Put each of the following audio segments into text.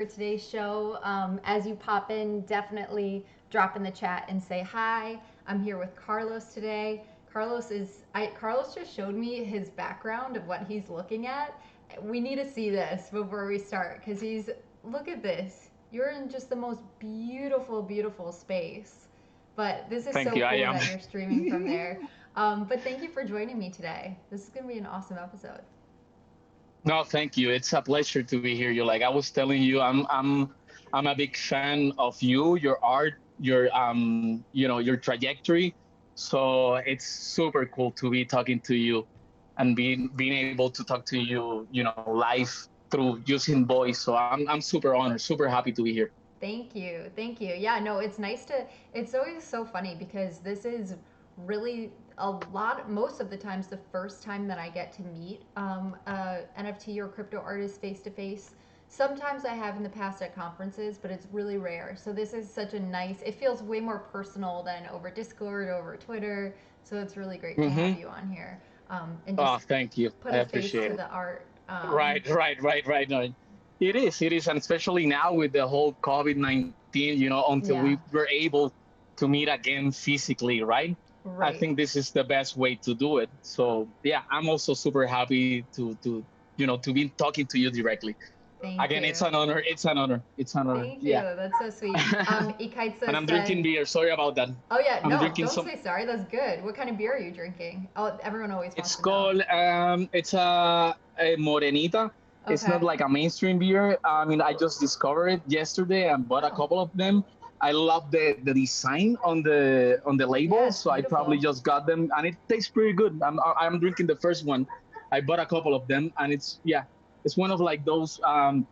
for today's show. As you pop in, definitely drop in the chat and say hi. I'm here with Carlos today. Carlos just showed me his background of what he's looking at. We need to see this before we start because look at this. You're in just the most beautiful, beautiful space. But this is Thank so you. I cool am. that you're streaming from there. But thank you for joining me today. This is going to be an awesome episode. No, thank you. It's a pleasure to be here. You like I was telling you, I'm a big fan of you, your art, your trajectory. So it's super cool to be talking to you and being able to talk to you, live through using voice. So I'm super honored, super happy to be here. Thank you. Thank you. Yeah, no, it's always so funny because this is really most of the times, the first time that I get to meet a NFT or crypto artist face to face. Sometimes I have in the past at conferences, but it's really rare. So this is such a it feels way more personal than over Discord, over Twitter. So it's really great to have Mm-hmm. you on here and Oh, just thank you. put I a face appreciate to it. the art. Right. No, it is, and especially now with the whole COVID-19, until we Yeah, were able to meet again physically, right? I right. think this is the best way to do it. So yeah, I'm also super happy to be talking to you directly. Thank Again, it's you. an honor. It's an honor. It's an honor. Thank you. Yeah. That's so sweet. And Ikaitsa I'm drinking said, beer. Sorry about that. "Oh yeah, I'm no, drinking don't some. say sorry. That's good. What kind of beer are you drinking? Oh, everyone always wants It's to know." called it's a Morenita. It's not Okay. like a mainstream beer. I mean, I just discovered it yesterday and bought a Oh, couple of them. I love the design on the yeah, label, it's so I probably beautiful. just got them, and it tastes pretty good. I'm drinking the first one. I bought a couple of them, and it's one of like those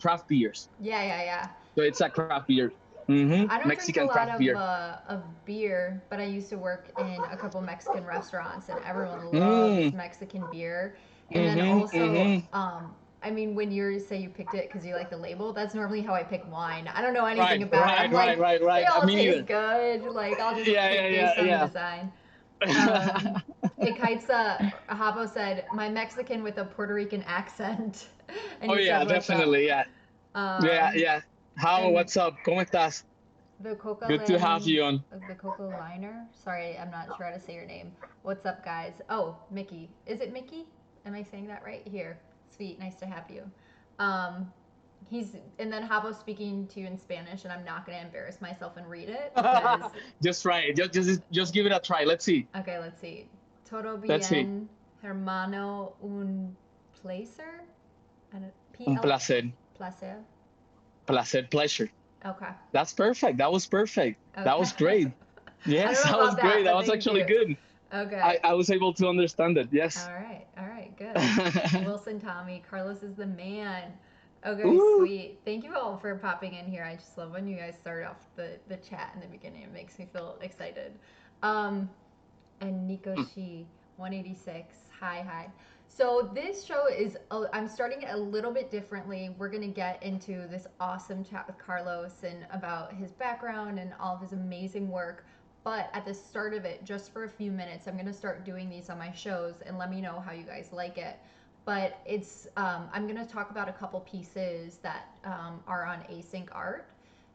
craft beers. Yeah, yeah, yeah. So it's a craft beer. I don't drink a Mexican lot craft beer. of beer, but I used to work in a couple Mexican restaurants, and everyone loves Mm. Mexican beer. And then Mm-hmm. also, Mm-hmm. I mean, when you say you picked it because you like the label, that's normally how I pick wine. I don't know anything Right. about it. Right. I'm Right. like, Right. they Right. all Me taste neither. good. Like, I'll just Yeah. pick Yeah. based on the Yeah. design. Yeah. Um, Havo said, my Mexican with a Puerto Rican accent. And Oh he yeah, said, what's up? definitely. Yeah. Yeah. Um, Yeah. How? and What's up? ¿Cómo estás? Good to have you on. The Coca Liner. Sorry, I'm not sure how to say your name. What's up, guys? Oh, Mickey. Is it Mickey? Am I saying that right? Here, sweet, nice to have you. Um, and then Havo speaking to you in Spanish, and I'm not going to embarrass myself and read it because. Just try it. Just give it a try. Let's see. Okay, let's see. Todo Let's see. bien, hermano, un placer, and Un PL placer. placer. Placer. Pleasure. Okay. That's perfect. That was perfect. That Okay. was great. I don't Yes, know that was about that, great. That but was thank actually you. good. I, Okay. I was able to understand it. Yes. All right, good. Wilson, Tommy, Carlos is the man. Okay, Ooh. sweet. Thank you all for popping in here. I just love when you guys start off the chat in the beginning. It makes me feel excited. Um, and Nico Shi 186. Hi, hi. So this show I'm starting it a little bit differently. We're gonna get into this awesome chat with Carlos and about his background and all of his amazing work. But at the start of it, just for a few minutes, I'm gonna start doing these on my shows and let me know how you guys like it. But I'm gonna talk about a couple pieces that are on async art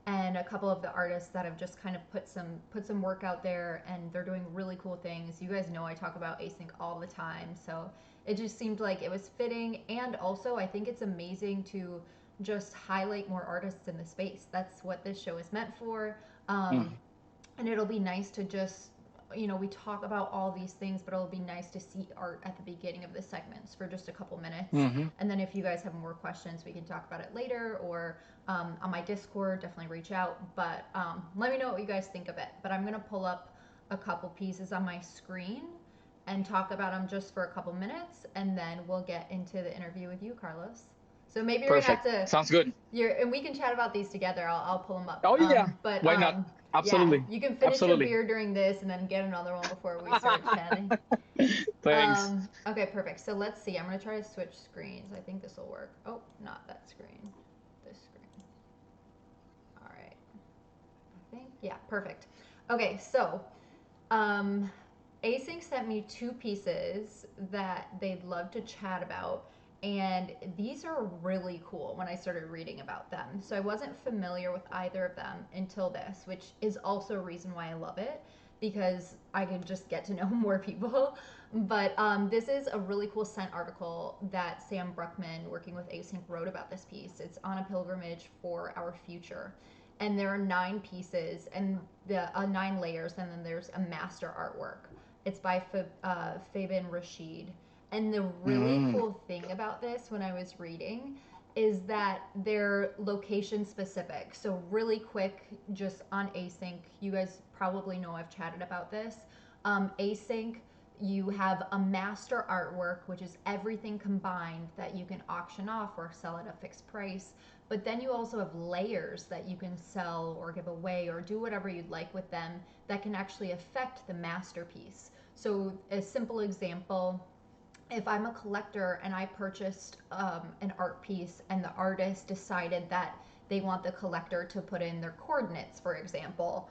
and a couple of the artists that have just kind of put some work out there and they're doing really cool things. You guys know I talk about async all the time, so it just seemed like it was fitting. And also, I think it's amazing to just highlight more artists in the space. That's what this show is meant for. Mm. And it'll be nice to just we talk about all these things, but it'll be nice to see art at the beginning of the segments for just a couple minutes. Mm-hmm. And then if you guys have more questions, we can talk about it later or on my Discord, definitely reach out. But let me know what you guys think of it. But I'm going to pull up a couple pieces on my screen and talk about them just for a couple minutes. And then we'll get into the interview with you, Carlos. So maybe we're gonna have Perfect. to, Sounds good. and we can chat about these together. I'll pull them up. Oh yeah. But Why not? yeah, Absolutely. you can finish your Absolutely. beer during this and then get another one before we start chatting. Thanks. Okay, perfect. So let's see. I'm gonna try to switch screens. I think this will work. Oh, not that screen. This screen. All right. I think yeah, perfect. Okay, so um, Async sent me two pieces that they'd love to chat about, And these are really cool when I started reading about them. So I wasn't familiar with either of them until this, which is also a reason why I love it, because I can just get to know more people. But this is a really cool Scent article that Sam Bruckman, working with Async, wrote about this piece. It's on a pilgrimage for our future. And there are 9 pieces and the 9 layers, and then there's a master artwork. It's by Fabian Rashid. And the really Mm. cool thing about this when I was reading is that they're location specific. So, really quick, just on Async, you guys probably know I've chatted about this. Async, you have a master artwork, which is everything combined that you can auction off or sell at a fixed price. But then you also have layers that you can sell or give away or do whatever you'd like with them that can actually affect the masterpiece. So, a simple example, if I'm a collector and I purchased an art piece and the artist decided that they want the collector to put in their coordinates, for example.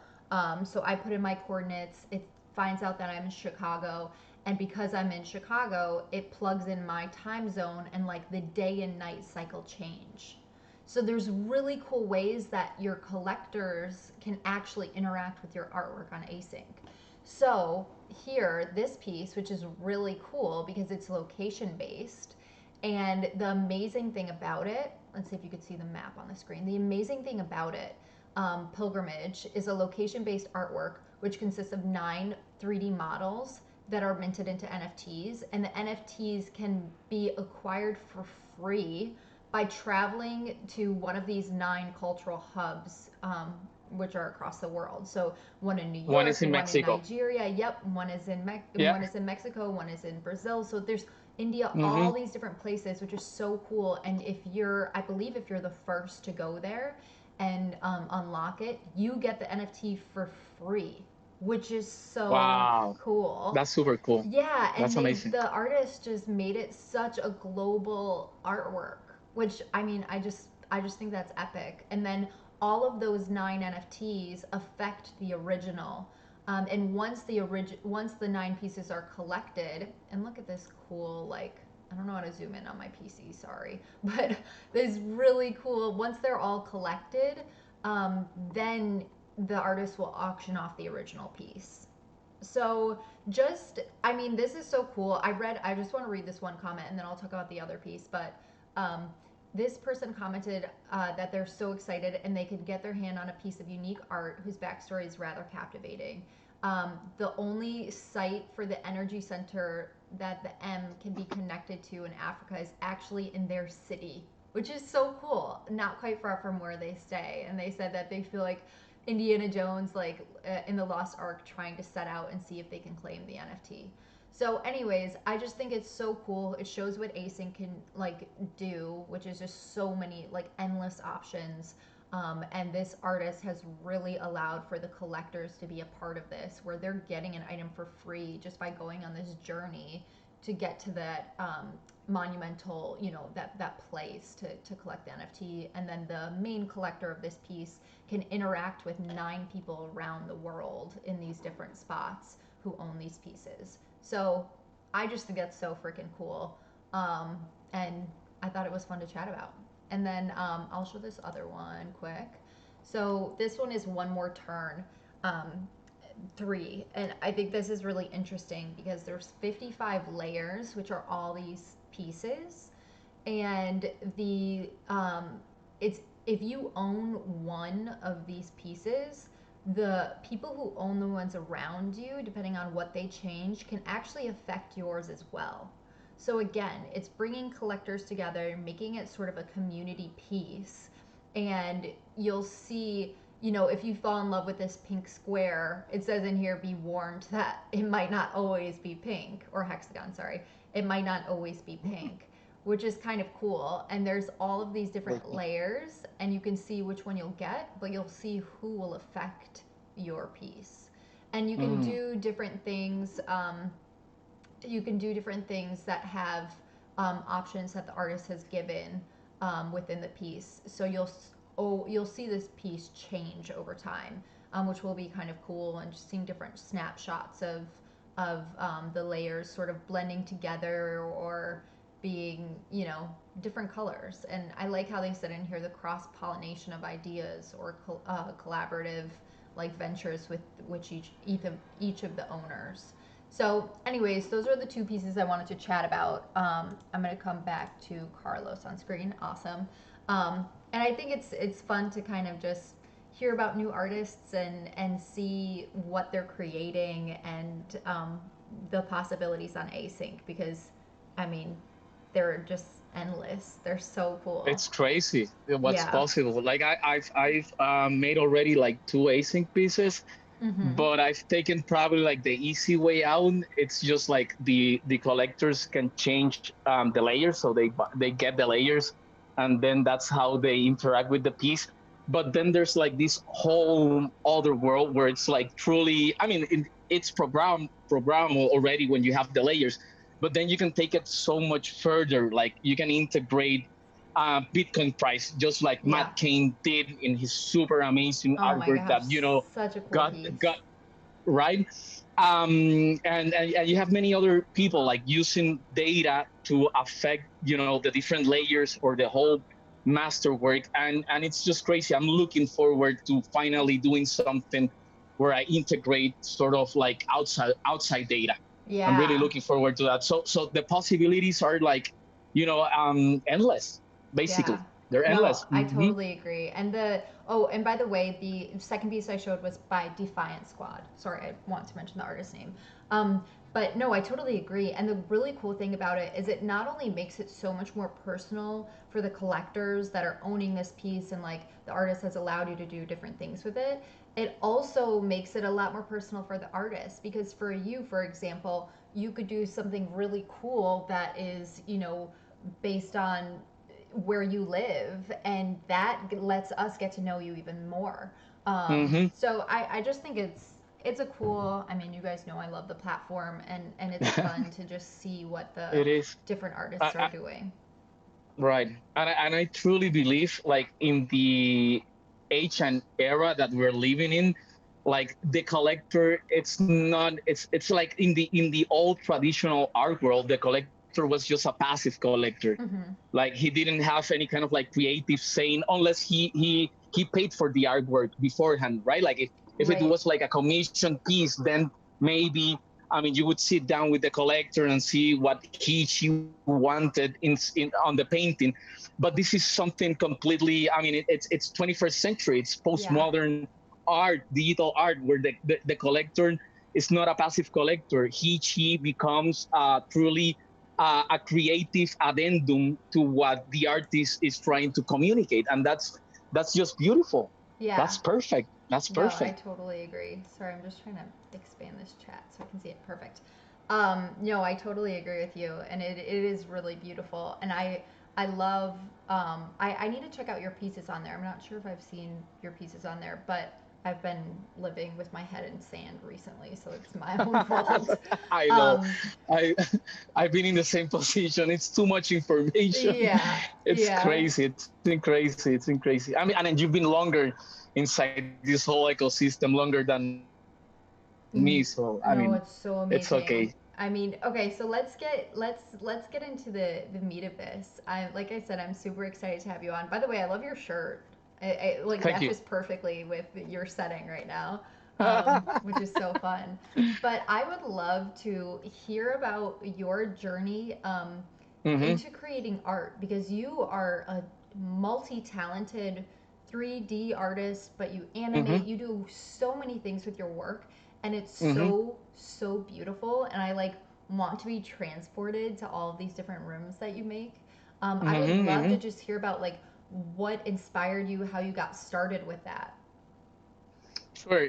So I put in my coordinates, it finds out that I'm in Chicago, and because I'm in Chicago, it plugs in my time zone and like the day and night cycle change. So there's really cool ways that your collectors can actually interact with your artwork on Async. So here, this piece, which is really cool because it's location based, and the amazing thing about it, let's see if you could see the map on the screen. The amazing thing about it, Pilgrimage, is a location based artwork which consists of 9 3D models that are minted into NFTs, and the NFTs can be acquired for free by traveling to one of these 9 cultural hubs, which are across the world. So one in New One is York, in one in Mexico. Nigeria. Yep, Yeah. one is in Mexico, one is in Brazil. So there's India, Mm-hmm. all these different places, which is so cool. And if you're, I believe, if you're the first to go there and unlock it, you get the NFT for free, which is so Wow. cool. That's super cool. Yeah, and That's they amazing. the artist just made it such a global artwork, which I mean, I just think that's epic. And then all of those 9 NFTs affect the original. And once the 9 pieces are collected, and look at this cool, like, I don't know how to zoom in on my PC, sorry, but this really cool. Once they're all collected, then the artist will auction off the original piece. So just, I mean, this is so cool. I just want to read this one comment and then I'll talk about the other piece. But um, this person commented that they're so excited and they could get their hand on a piece of unique art whose backstory is rather captivating. The only site for the energy center that the M can be connected to in Africa is actually in their city, which is so cool. Not quite far from where they stay. And they said that they feel like Indiana Jones, like in the Lost Ark, trying to set out and see if they can claim the NFT. So, anyways, I just think it's so cool. It shows what Async can like do, which is just so many like endless options. And this artist has really allowed for the collectors to be a part of this, where they're getting an item for free just by going on this journey to get to that monumental, that place to collect the NFT. And then the main collector of this piece can interact with 9 people around the world in these different spots who own these pieces. So I just think that's so freaking cool. And I thought it was fun to chat about. And then I'll show this other one quick. So this one is One More Turn. 3, and I think this is really interesting because there's 55 layers, which are all these pieces, and the it's if you own one of these pieces, the people who own the ones around you, depending on what they change, can actually affect yours as well. So again, it's bringing collectors together, making it sort of a community piece, and you'll see, if you fall in love with this pink square, it says in here, be warned that it might not always be pink, or hexagon, sorry. It might not always be pink, which is kind of cool. And there's all of these different layers, and you can see which one you'll get, but you'll see who will affect your piece. And you can Mm. do different things. That have options that the artist has given within the piece. So you'll see this piece change over time, which will be kind of cool, and just seeing different snapshots of the layers sort of blending together, or being, you know, different colors. And I like how they said in here the cross pollination of ideas or collaborative like ventures with which each of the owners. So, anyways, those are the two pieces I wanted to chat about. I'm gonna come back to Carlos on screen. Awesome. And I think it's fun to kind of just hear about new artists and see what they're creating and the possibilities on async because, I mean, they're just endless. They're so cool. It's crazy what's Yeah. possible. Like I've made already like two async pieces, Mm-hmm. but I've taken probably like the easy way out. It's just like the collectors can change the layers, so they get the layers, and then that's how they interact with the piece. But then there's like this whole other world where it's like truly, I mean, it's programmable already when you have the layers, but then you can take it so much further. Like you can integrate Bitcoin price, just like Yeah. Matt Kane did in his super amazing Oh my artwork gosh, that, you know, such a cool piece. got right. And you have many other people like using data to affect, you know, the different layers or the whole masterwork, and it's just crazy. I'm looking forward to finally doing something where I integrate sort of like outside data. I'm really Yeah. looking forward to that. So the possibilities are like, you know, endless. Yeah. Basically, they're No, endless. I Hmm. totally agree. And the oh, and by the way, the second piece I showed was by Defiant Squad. Sorry, I want to mention the artist name. But no, I totally agree. And the really cool thing about it is it not only makes it so much more personal for the collectors that are owning this piece and like the artist has allowed you to do different things with it, it also makes it a lot more personal for the artist because for you, for example, you could do something really cool that is, you know, based on where you live and that lets us get to know you even more. Hmm. So I just think it's a cool, I mean, you guys know I love the platform and it's fun to just see what the It is. different artists are doing. Right. And I truly believe like in the age and era that we're living in, like the collector, it's like in the old traditional art world, the collector was just a passive collector. Mm-hmm. Like he didn't have any kind of like creative saying unless he paid for the artwork beforehand, right? Like if it Right. was like a commission piece, then maybe, I mean, you would sit down with the collector and see what she wanted in on the painting. But this is something completely. I mean, it's 21st century. It's Yeah. postmodern art, digital art, where the collector is not a passive collector. She becomes truly a creative addendum to what the artist is trying to communicate, and that's just beautiful. Yeah. That's perfect. That's No, I perfect. totally agree. Sorry, I'm just trying to expand this chat so I can see it perfect. No, I totally agree with you, and it is really beautiful. And I love. I need to check out your pieces on there. I'm not sure if I've seen your pieces on there, but I've been living with my head in sand recently, so it's my own fault. I know. Um, I I've been in the same position. It's too much information. yeah, It's yeah. crazy. It's been crazy. It's been crazy. I mean, and then you've been longer inside this whole ecosystem longer than me. So I mean, it's No, okay. it's so amazing. I mean, okay, so let's get into the meat of this. I like I said, I'm super excited to have you on. By the way, I love your shirt. It like Thank you. matches perfectly with your setting right now, which is so fun. But I would love to hear about your journey Hmm. into creating art because you are a multi-talented 3D artist, but you animate, Hmm. you do so many things with your work and it's Hmm. so beautiful and I like want to be transported to all of these different rooms that you make. I would Hmm. love to Hmm. just hear about like what inspired you, how you got started with that. Sure.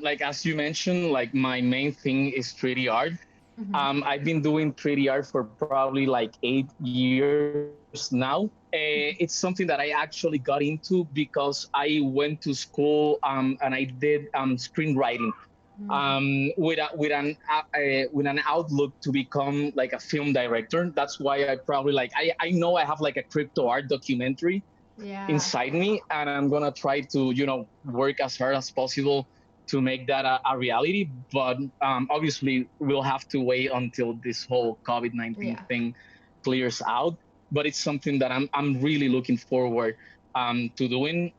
Like as you mentioned, like my main thing is 3D art. Mm-hmm. I've been doing 3D art for probably like 8 years now. It's something that I actually got into because I went to school and I did screenwriting Mm-hmm. with an outlook to become like a film director. That's why I probably like I know I have like a crypto art documentary Yeah. inside me, and I'm gonna try to, you know, work as hard as possible to make that a reality. But obviously we'll have to wait until this whole COVID-19 Yeah. thing clears out. But it's something that I'm really looking forward to doing.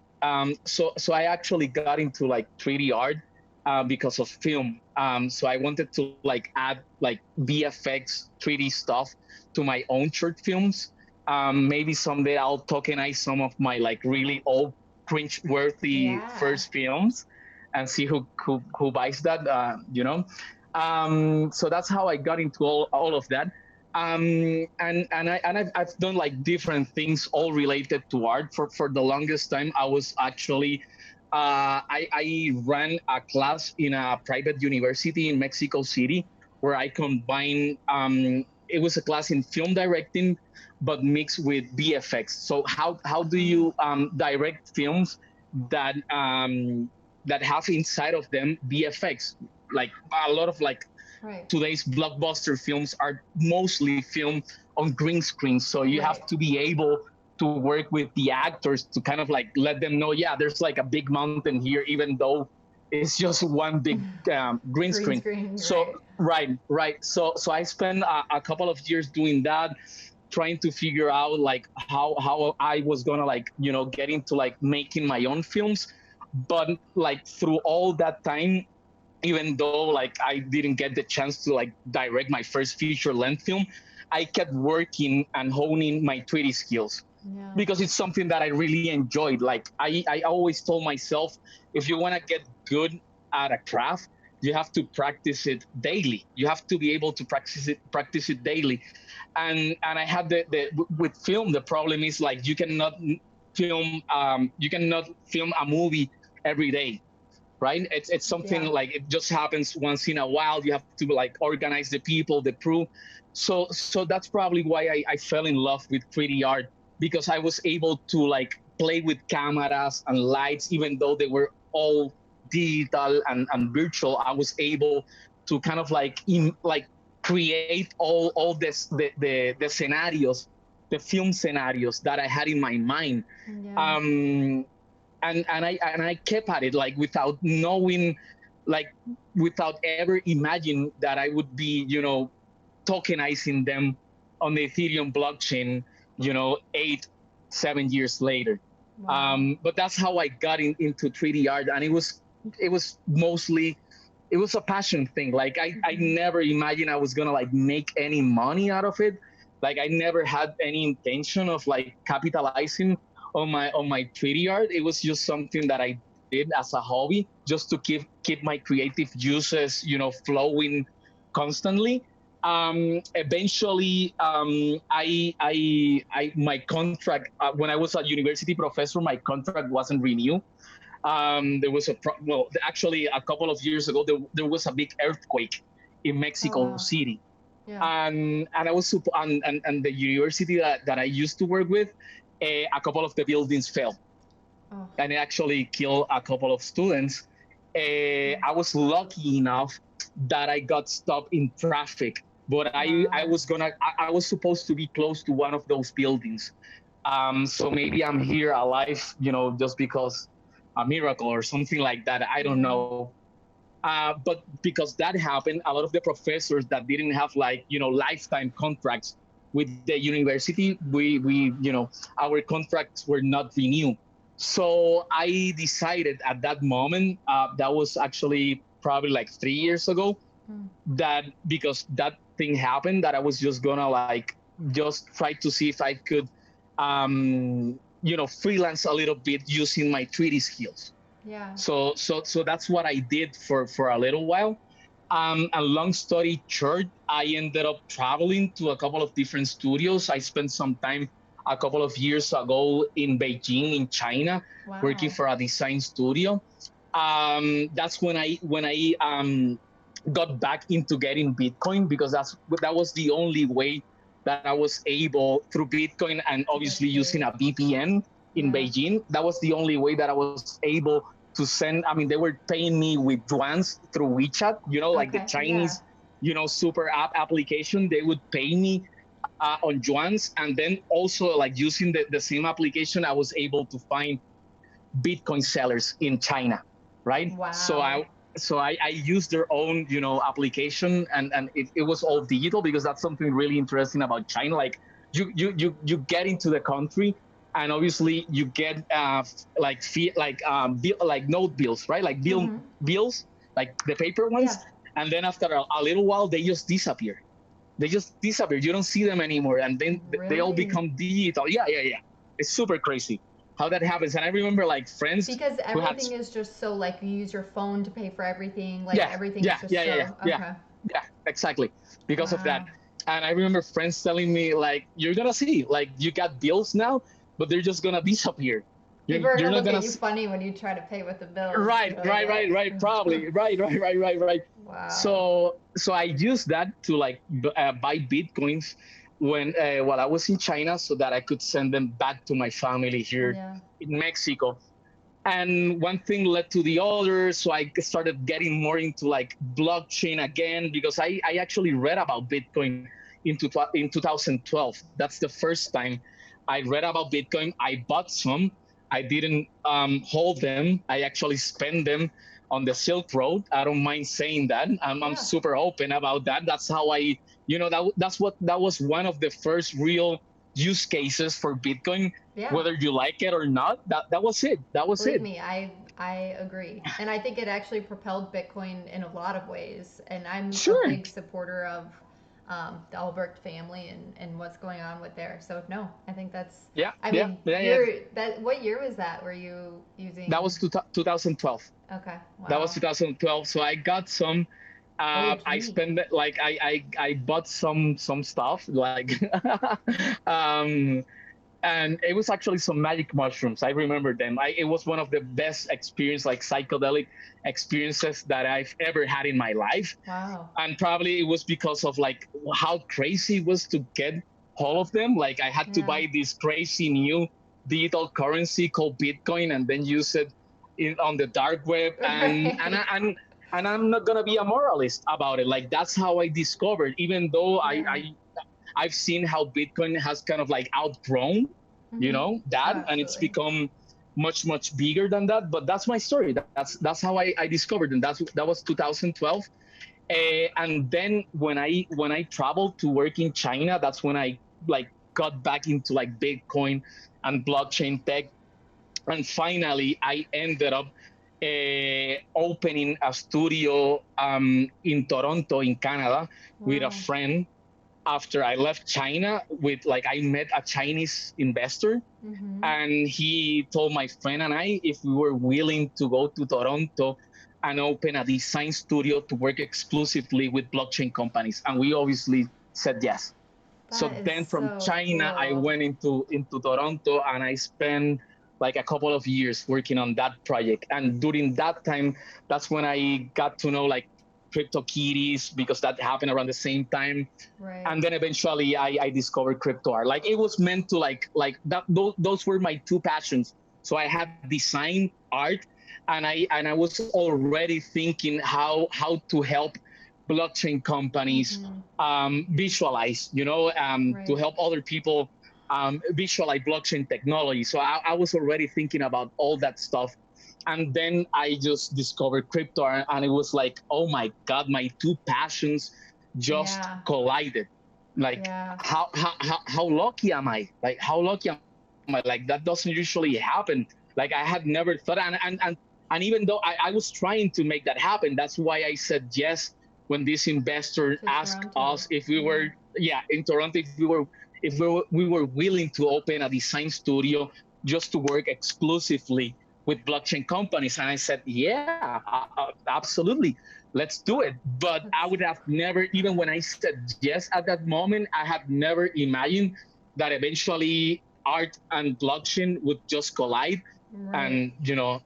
So I actually got into like 3D art because of film. So I wanted to like add like VFX 3D stuff to my own short films. Maybe someday I'll tokenize some of my like really old cringe-worthy Yeah. first films and see who buys that. So that's how I got into all of that. I've done like different things all related to art for the longest time. I was actually I ran a class in a private university in Mexico City where I combined it was a class in film directing but mixed with VFX. So how do Oh, you direct films that that have inside of them VFX? Like a lot of like right. today's blockbuster films are mostly filmed on green screen, so you have Right. to be able to work with the actors to kind of like let them know, yeah, there's like a big mountain here, even though it's just one big green Green screen. screen, So right. right. So I spent a couple of years doing that, trying to figure out like how I was gonna like get into like making my own films. But like through all that time, even though like I didn't get the chance to like direct my first feature length film, I kept working and honing my 3D skills Yeah. because it's something that I really enjoyed. Like I always told myself, if you want to get good at a craft, you have to practice it daily. You have to be able to practice it daily. And I had the with film, the problem is like you cannot film a movie every day, right? It's something Yeah. like it just happens once in a while. You have to like organize the people, the crew. So that's probably why I fell in love with 3D art, because I was able to like play with cameras and lights, even though they were all digital and virtual. I was able to kind of like create all the scenarios, the film scenarios that I had in my mind. Yeah. Um, and I kept at it like without knowing, like without ever imagining that I would be tokenizing them on the Ethereum blockchain 8 7 years later. Wow. But that's how I got into 3D art, and it was mostly, it was a passion thing. Like I Hmm. never imagined I was gonna like make any money out of it. Like I never had any intention of like capitalizing on my 3D art. It was just something that I did as a hobby, just to keep my creative juices flowing constantly. Eventually, my contract, when I was a university professor, my contract wasn't renewed. There was well, actually a couple of years ago, there was a big earthquake in Oh Mexico wow. City, Yeah. and I was and the university that I used to work with, a couple of the buildings fell, Oh. and it actually killed a couple of students. I was lucky enough that I got stopped in traffic, but I Wow. was I was supposed to be close to one of those buildings. So maybe I'm here alive, just because a miracle or something like that. I don't Yeah. know. But because that happened, a lot of the professors that didn't have like lifetime contracts with the university, we our contracts were not renewed. So I decided at that moment, that was actually probably like 3 years ago, Mm. that because that thing happened, that I was just gonna like just try to see if I could freelance a little bit using my 3D skills. Yeah. So that's what I did for a little while. And long story short, I ended up traveling to a couple of different studios. I spent some time a couple of years ago in Beijing, in China, working Wow. for a design studio. That's when I got back into getting Bitcoin, because that was the only way that I was able, through Bitcoin and To get obviously using paid. a VPN in Yeah. Beijing. That was the only way that I was able to send. I mean, they were paying me with yuans through WeChat, like the Okay. Yeah. Chinese, super app application. They would pay me on yuans, and then also like using the same application, I was able to find Bitcoin sellers in China, right? So Wow. I used their own application, and it was all digital, because that's something really interesting about China. Like you get into the country, and obviously you get like fee like note bills, right? Like Mm-hmm. bills, like the paper Yeah. ones, and then after a little while they just disappear. They just disappear. You don't see them anymore, and then they all Really? become digital. Yeah, yeah, yeah. It's super crazy how that happens. And I remember like friends Because who had, everything is just so like you use your phone to pay for everything. Like yeah, everything's yeah, just yeah, yeah, yeah, so yeah, okay. yeah, exactly, because of that. Wow. And I remember friends telling me like, you're gonna see, like you got bills now, but they're just gonna disappear. People are You're gonna not look gonna at you see. funny when you try to pay with the bills. Right, You're like, right, right, right. Probably, right. wow. So I used that to like buy bitcoins when while I was in China, so that I could send them back to my family here Yeah. in Mexico. And one thing led to the other, so I started getting more into like blockchain again, because I actually read about Bitcoin in 2012. That's the first time I read about Bitcoin. I bought some. I didn't hold them. I actually spent them on the Silk Road. I don't mind saying that. I'm Yeah. super open about that. That's how that was one of the first real use cases for Bitcoin, Yeah. whether you like it or not. That was it. That was Believe it. me, I agree. And I think it actually propelled Bitcoin in a lot of ways. And I'm a Sure. big supporter of the Albrecht family and what's going on with there. So no, I think that's Yeah, I yeah, mean, yeah, yeah. you're that what year was that? Were you That using was 2012. okay, That was wow. 2012. So I got some. I OG. spent it like I bought some stuff like um and it was actually some magic mushrooms. I remember them. It was one of the best experience, like psychedelic experiences that I've ever had in my life. Wow. And probably it was because of like how crazy it was to get all of them. Like I had to Yeah. buy this crazy new digital currency called Bitcoin and then use it on the dark web. Right. And I'm not gonna be a moralist about it. Like that's how I discovered. Even though Yeah. I've seen how Bitcoin has kind of like outgrown, Mhm. Oh, that, and it's absolutely. become much bigger than that. But that's my story. That's how I discovered, and that was 2012. And then when I traveled to work in China, that's when I like got back into like Bitcoin and blockchain tech, and finally I ended up opening a studio in Toronto, in Canada, with a Wow. friend. After I left China, with like I met a Chinese investor, Mhm. and he told my friend and I if we were willing to go to Toronto and open a design studio to work exclusively with blockchain companies, and we obviously said yes. That So is then from so China, I cool. went into Toronto, and I spent like a couple of years working on that project. And during that time, that's when I got to know like CryptoKitties, because that happened around the same time. Right. And then eventually I discovered crypto art. Like it was meant to like that. Those were my two passions. So I had design art, and I was already thinking how to help blockchain companies Mhm. visualize, to Right. help other people visualize blockchain technology. So I was already thinking about all that stuff. And then I just discovered crypto, and it was like, oh my God, my two passions just Yeah. collided. Like, Yeah. how lucky am I? Like, how lucky am I? Like, that doesn't usually happen. Like, I had never thought, and even though I was trying to make that happen, that's why I said yes when this investor To asked Toronto. us if we Yeah. were, yeah, in Toronto, if we were willing to open a design studio just to work exclusively with blockchain companies. And I said, yeah, absolutely, let's do it. But I would That's have never, even when I said yes at that moment, I had never imagined that eventually art and blockchain would just collide, right. and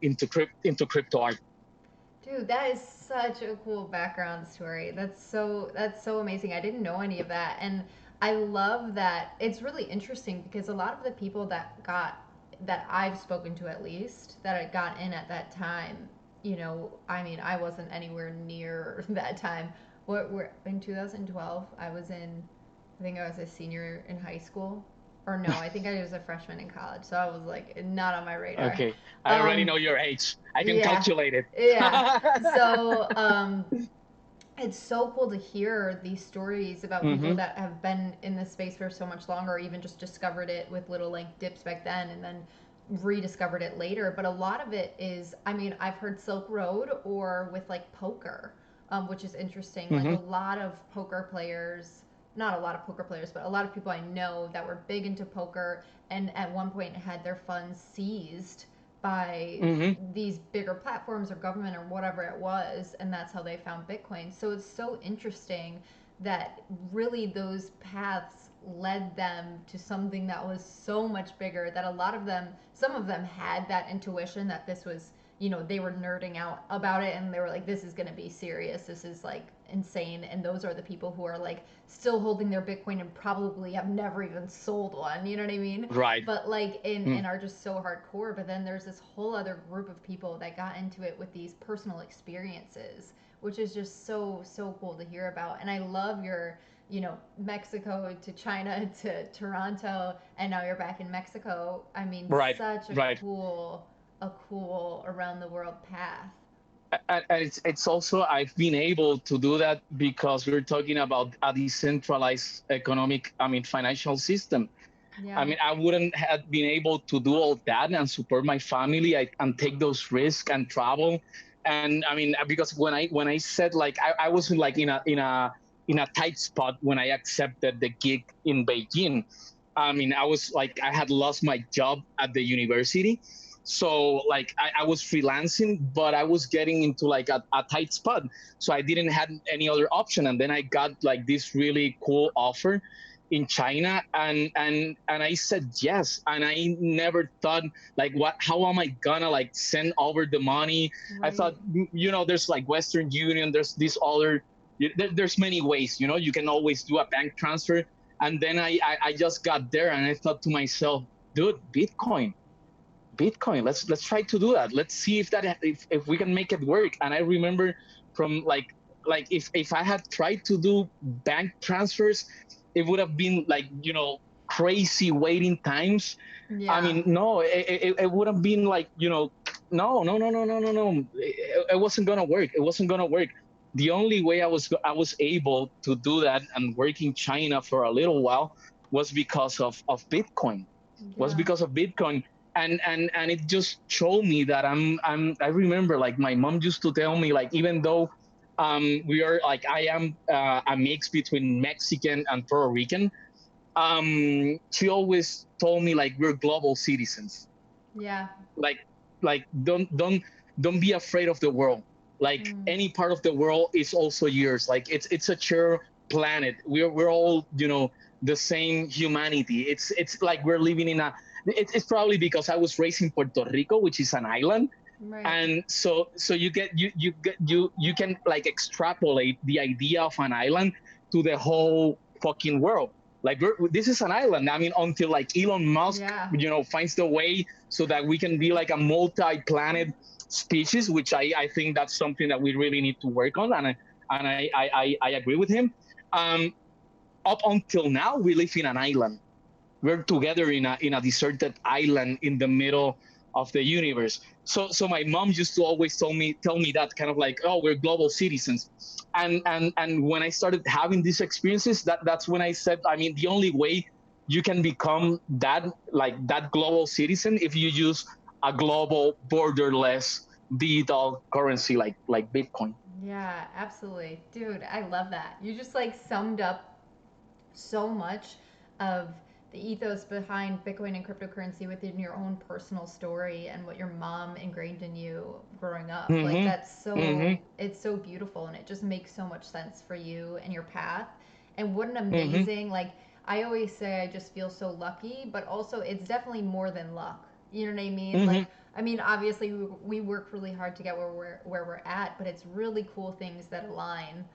into crypto art. Dude, that is such a cool background story. That's so amazing. I didn't know any of that. And I love that it's really interesting because a lot of the people that I've spoken to at least that I got in at that time, I mean, I wasn't anywhere near that time. What we're in 2012, I think I was a senior in high school. Or no, I think I was a freshman in college. So I was like not on my radar. Okay, I already Um, know your age. I can yeah, calculate it. yeah. So, it's so cool to hear these stories about people Mm-hmm. that have been in this space for so much longer, or even just discovered it with little like dips back then and then rediscovered it later. But a lot of it is, I mean, I've heard Silk Road or with like poker, which is interesting. Like a Mm-hmm. lot of poker players, not a lot of poker players, but a lot of people I know that were big into poker and at one point had their funds seized by Mm-hmm. these bigger platforms or government or whatever it was, and that's how they found Bitcoin. So it's so interesting that really those paths led them to something that was so much bigger, that a lot of them, some of them had that intuition that this was, you know, they were nerding out about it and they were like, this is going to be serious, this is like insane. And those are the people who are like still holding their Bitcoin and probably have never even sold one, you know what I mean? Right. But like Mm. and are just so hardcore. But then there's this whole other group of people that got into it with these personal experiences, which is just so cool to hear about. And I love your, you know, Mexico to China to Toronto, and now you're back in Mexico. I mean, Right. such Right. a cool around the world path. And it's also I've been able to do that because we're talking about a decentralized economic, I mean, financial system. I Yeah. mean, I wouldn't have been able to do all that and support my family and take those risks and travel. And I mean, because when I said like I wasn't like in a tight spot when I accepted the gig in Beijing. I mean, I was like I had lost my job at the university, so like I was freelancing, but I was getting into like a tight spot, so I didn't have any other option. And then I got like this really cool offer in China, and I said yes. And I never thought like what how am I gonna like send over the money. I thought, Right. there's like Western Union, there's this other, there's many ways, you can always do a bank transfer. And then I just got there and I thought to myself, dude, Bitcoin, let's try to do that. Let's see if we can make it work. And I remember from like if I had tried to do bank transfers, it would have been like crazy waiting times. I Yeah. mean, no, it would have been like no, no, no, no, no, no, no. It wasn't gonna work. It wasn't gonna work. The only way I was able to do that and work in China for a little while was because of Bitcoin. Was Yeah. because of Bitcoin. And it just showed me that I remember like my mom used to tell me, like, even though we are like I am a mix between Mexican and Puerto Rican, she always told me like we're global citizens. Yeah. Like don't be afraid of the world. Like Mm. any part of the world is also yours. Like it's a shared planet. We're all the same humanity. It's like we're living in a. It's probably because I was raised in Puerto Rico, which is an island, Right. and so you can like extrapolate the idea of an island to the whole fucking world. Like this is an island. I mean, until like Elon Musk Yeah. finds the way so that we can be like a multi-planet species, which I think that's something that we really need to work on. And I agree with him. um Up until now we live in an island. We're together in a deserted island in the middle of the universe. So my mom used to always tell me that, kind of like, oh, we're global citizens. And when I started having these experiences, that's when I said, I mean, the only way you can become that global citizen if you use a global borderless digital currency like Bitcoin. Yeah, absolutely. Dude, I love that. You just like summed up so much of the ethos behind Bitcoin and cryptocurrency within your own personal story and what your mom ingrained in you growing up. Like Mm-hmm. that's so Mm-hmm. it's so beautiful and it just makes so much sense for you and your path. And what an Mm-hmm. amazing like I always say I just feel so lucky, but also it's definitely more than luck. You know what I mean? Mm-hmm. Like I mean, obviously we work really hard to get where we're at, but it's really cool things that align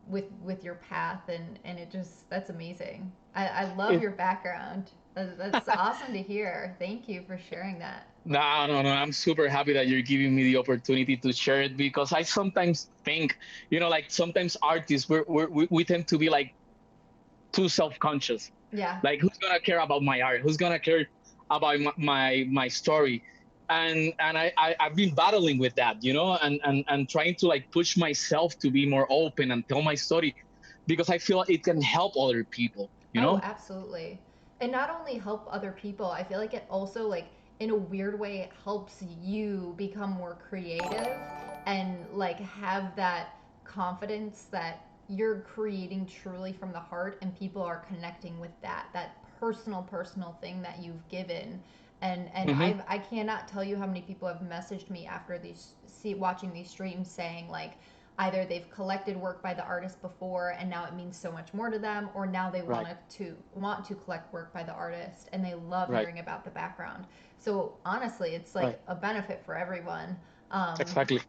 with your path, and it just that's amazing. I love It, your background. That's awesome to hear. Thank you for sharing that. No, no, no. I'm super happy that you're giving me the opportunity to share it, because I sometimes think, like sometimes artists, we tend to be like too self-conscious. Yeah. Like, who's gonna care about my art? Who's gonna care about my story? I've been battling with that, and trying to like push myself to be more open and tell my story because I feel it can help other people. Oh, absolutely. And not only help other people, I feel like it also like in a weird way it helps you become more creative and like have that confidence that you're creating truly from the heart and people are connecting with that personal thing that you've given. And Hmm. I cannot tell you how many people have messaged me after these watching these streams saying like either they've collected work by the artist before and now it means so much more to them, or now they Right, want to collect work by the artist and they love right, hearing about the background. So honestly, it's right. like a benefit for everyone. um, Exactly.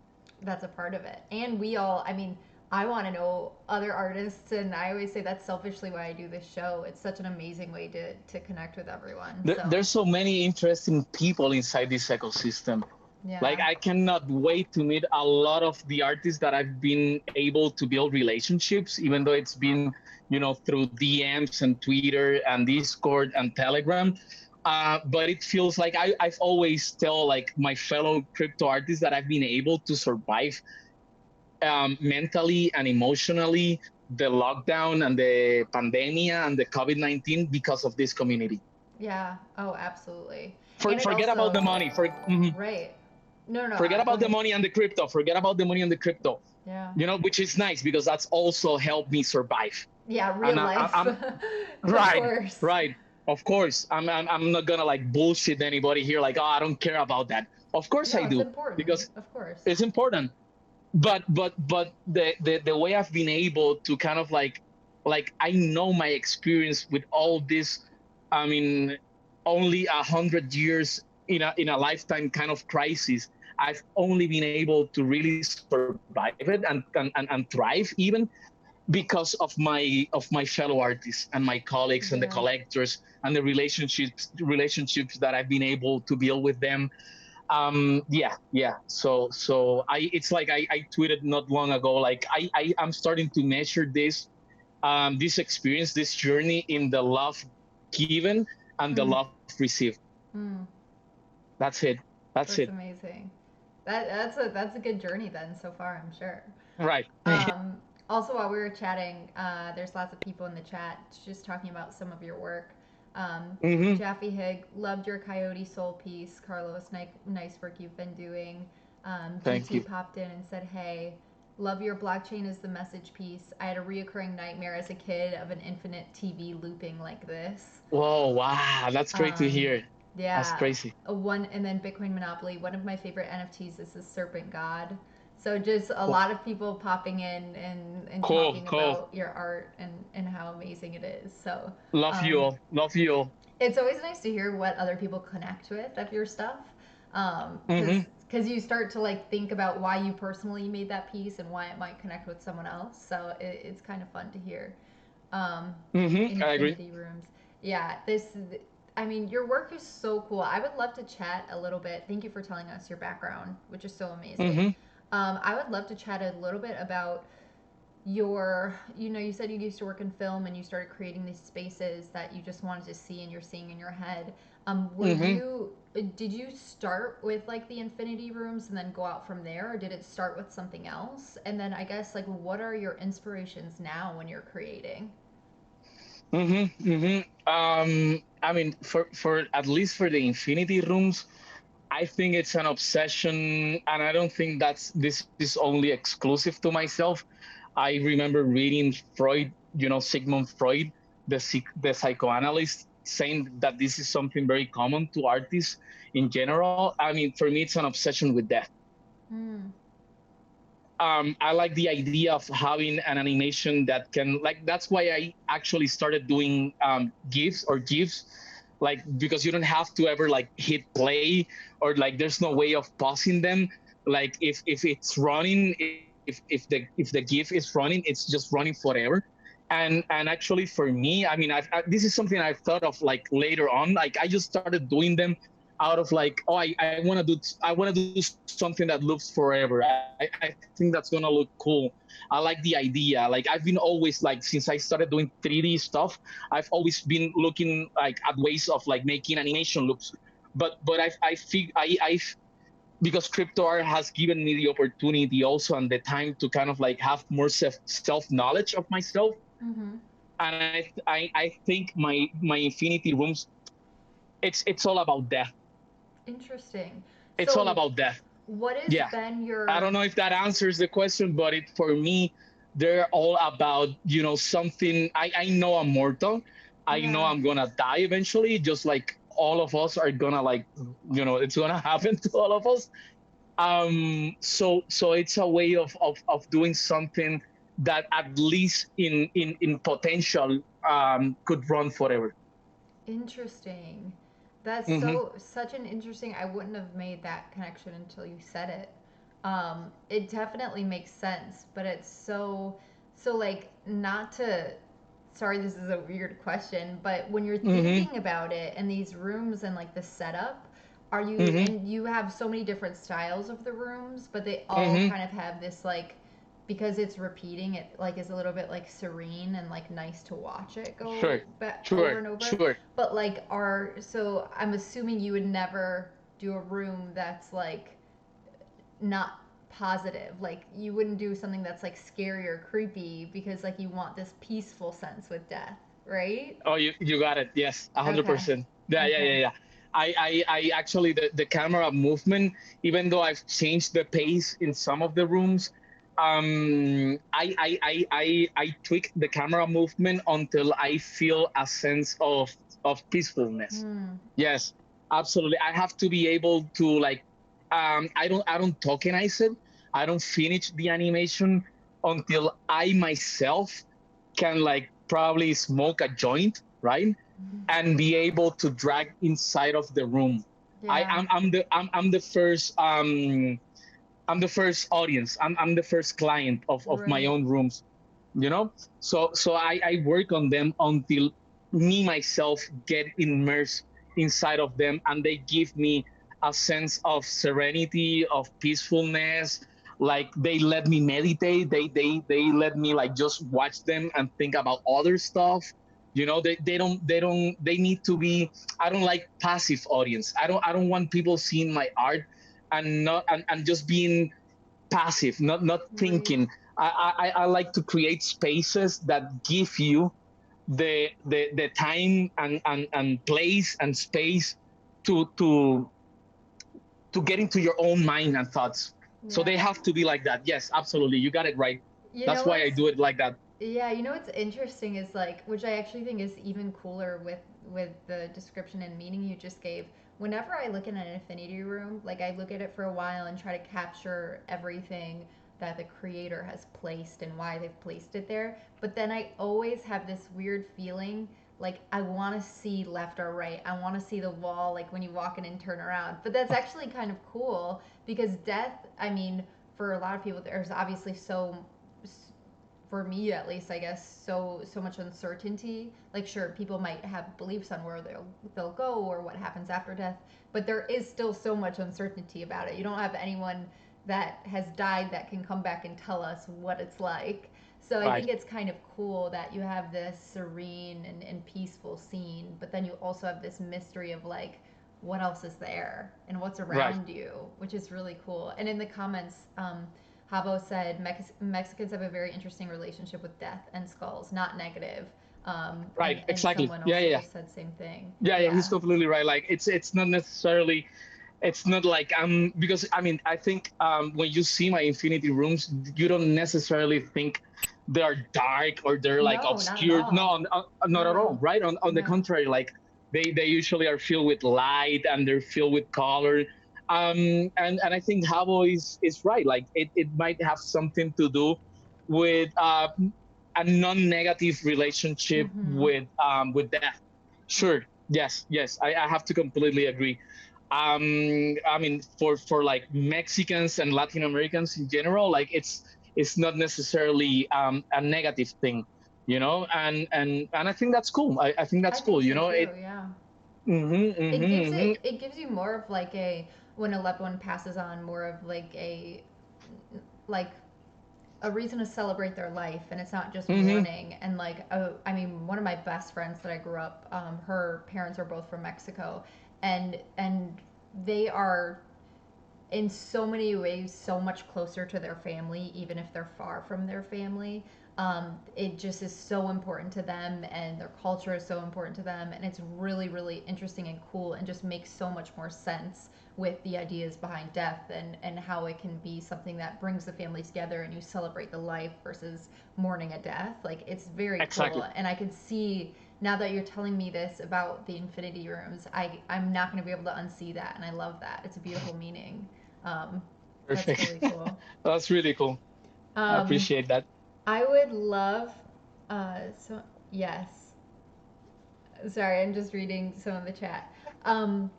that's a part of it. And we all, I mean, I want to know other artists, and I always say that's selfishly why I do this show. It's such an amazing way to connect with everyone. So There's so many interesting people inside this ecosystem. Like yeah. I cannot wait to meet a lot of the artists that I've been able to build relationships, even though it's been, through DMs and Twitter and Discord and Telegram. But it feels like I've always tell like my fellow crypto artists that I've been able to survive mentally and emotionally the lockdown and the pandemic and the COVID-19 because of this community. Yeah. Oh, absolutely. And For, it forget about also, the money. right. No, no, no. Forget Go about the ahead. money and the crypto. Forget about the money and the crypto. Yeah. Which is nice because that's also helped me survive. Yeah, real And life. I'm Of right, course. right. Of course, I'm not gonna like bullshit anybody here. Like, oh, I don't care about that. Of course I No, it's do important. because Of course. it's important. But the way I've been able to kind of like I know my experience with all this. I mean, only 100 years in a lifetime kind of crisis. I've only been able to really survive it and thrive even because of my fellow artists and my colleagues and the Yeah. collectors and the relationships that I've been able to build with them. Yeah. So I it's like I tweeted not long ago, like I'm starting to measure this experience, this journey in the love given and the Mm. love received. Mm. That's it. That's That's it. amazing. That's a good journey then so far, I'm sure. Right. Um, Also, while we were chatting, there's lots of people in the chat just talking about some of your work. Hmm. Jaffe Hig loved your Coyote Soul piece. Carlos, nice work you've been doing. Thank GT you. popped in and said, "Hey, love your blockchain is the message piece. I had a reoccurring nightmare as a kid of an infinite TV looping like this." Whoa, wow, that's great to Um, hear. That's yeah, crazy. a one and then Bitcoin Monopoly. One of my favorite NFTs is the Serpent God. So just a Cool, lot of people popping in and cool, talking cool. about your art and how amazing it is. So Love you um, all. Love you all. it's always nice to hear what other people connect with of your stuff, Hmm. because you start to like think about why you personally made that piece and why it might connect with someone else. So it's kind of fun to hear. um, I agree. Infinity rooms. Yeah, I mean, your work is so cool. I would love to chat a little bit. Thank you for telling us your background, which is so amazing. Hmm. I would love to chat a little bit about you said you used to work in film and you started creating these spaces that you just wanted to see and you're seeing in your head. Hmm. Did you start with like the infinity rooms and then go out from there, or did it start with something else? And then I guess like what are your inspirations now when you're creating? Hmm. Hmm. I mean, for at least for the infinity rooms, I think it's an obsession, and I don't think this is only exclusive to myself. I remember reading Freud, Sigmund Freud, the psychoanalyst, saying that this is something very common to artists in general. I mean, for me, it's an obsession with death. Mm. I like the idea of having an animation that can like. That's why I actually started doing GIFs, like because you don't have to ever like hit play or like there's no way of pausing them. Like if it's running, if the GIF is running, it's just running forever. And actually for me, I mean, this is something I've thought of like later on. Like I just started doing them out of like, oh, I want to do something that looks forever. I think that's gonna look cool. I like the idea. Like I've been always like since I started doing 3D stuff, I've always been looking like at ways of like making animation looks but I feel because crypto art has given me the opportunity also and the time to kind of like have more self knowledge of myself. Mm-hmm. And I think my infinity rooms, it's all about death. Interesting. It's all So, about death. what has Yeah. been I don't your know if that answers the question, but it for me, they're all about, something. I know I'm mortal. I know yeah. I'm gonna die eventually, just like all of us are gonna like, it's gonna happen to all of us. So it's a way of doing something that at least in potential could run forever. Interesting. That's Hmm. such an interesting. I wouldn't have made that connection until you said it. It definitely makes sense, but it's so like not to. Sorry, this is a weird question, but when you're Hmm. thinking about it and these rooms and like the setup, are you Hmm. and you have so many different styles of the rooms, but they all Hmm. kind of have this like because it's repeating it like is a little bit like serene and like nice to watch it go Sure, back over sure, and over, sure. but like are so I'm assuming you would never do a room that's like not positive, like you wouldn't do something that's like scary or creepy because like you want this peaceful sense with death, right? Oh, you got it. Yes, a hundred Okay. percent. Yeah, yeah, Okay. yeah, yeah. I actually the camera movement, even though I've changed the pace in some of the rooms, I tweak the camera movement until I feel a sense of peacefulness. Hmm. Yes, absolutely. I have to be able to like, I don't tokenize it. I don't finish the animation until I myself can like probably smoke a joint, right? And be able to drag inside of the room. I, Yeah. I'm the first I'm the first audience. I'm the first client of my Right. own rooms, you know? So I work on them until me myself get immersed inside of them and they give me a sense of serenity, of peacefulness. Like they let me meditate. They let me like just watch them and think about other stuff. They need to be. I don't like passive audience. I don't want people seeing my art and just being passive, not Right. thinking. I like to create spaces that give you the time and place and space to to get into your own mind and thoughts. So Yeah. they have to be like that. Yes, absolutely. You got it right. You That's know why I what's do it like that. Yeah, you know what's interesting is like, which I actually think is even cooler with the description and meaning you just gave. Whenever I look in an infinity room, like I look at it for a while and try to capture everything that the creator has placed and why they've placed it there. But then I always have this weird feeling like I want to see left or right. I want to see the wall like when you walk in and turn around. But that's actually kind of cool because death, I mean, for a lot of people there's obviously for me at least, I guess, so much uncertainty. Like, sure, people might have beliefs on where they'll go or what happens after death, but there is still so much uncertainty about it. You don't have anyone that has died that can come back and tell us what it's like. So I think Right, it's kind of cool that you have this serene and peaceful scene, but then you also have this mystery of like what else is there and what's right, around you, which is really cool. And in the comments, Havo said Mexicans have a very interesting relationship with death and skulls, not negative. right. And Exactly. someone Yeah, also yeah, yeah. just said same thing. Yeah, yeah. He's Yeah. completely right. Like it's not necessarily. It's not like because I mean I think when you see my infinity rooms, you don't necessarily think they are dark or they're like No, not at obscure. No, all. not Not at at all. all. Right. On the No. contrary, like they usually are filled with light and they're filled with color. And I think Havo is right. Like it might have something to do with a non-negative relationship Mm-hmm. with death. Sure. Yes. Yes. I have to completely agree. I mean, for like Mexicans and Latin Americans in general, like it's not necessarily a negative thing, and I think that's cool. I think I that's think cool. so It. too. Yeah. Mm-hmm, It mm-hmm, gives mm-hmm. it gives you more of like a when a loved one passes on, more of like a reason to celebrate their life, and it's not just Mm-hmm. mourning. And like, oh, I mean, one of my best friends that I grew up, her parents are both from Mexico, and they are in so many ways so much closer to their family, even if they're far from their family. It just is so important to them, and their culture is so important to them, and it's really, really interesting and cool, and just makes so much more sense with the ideas behind death, and how it can be something that brings the family together, and you celebrate the life versus mourning a death. Like, it's very cool, Exactly. and I can see now that you're telling me this about the infinity rooms, I'm not going to be able to unsee that, and I love that. It's a beautiful meaning. Um, that's Perfect. really cool. That's really cool. I Um, appreciate that. I would love, so yes. Sorry, I'm just reading some of the chat. Um,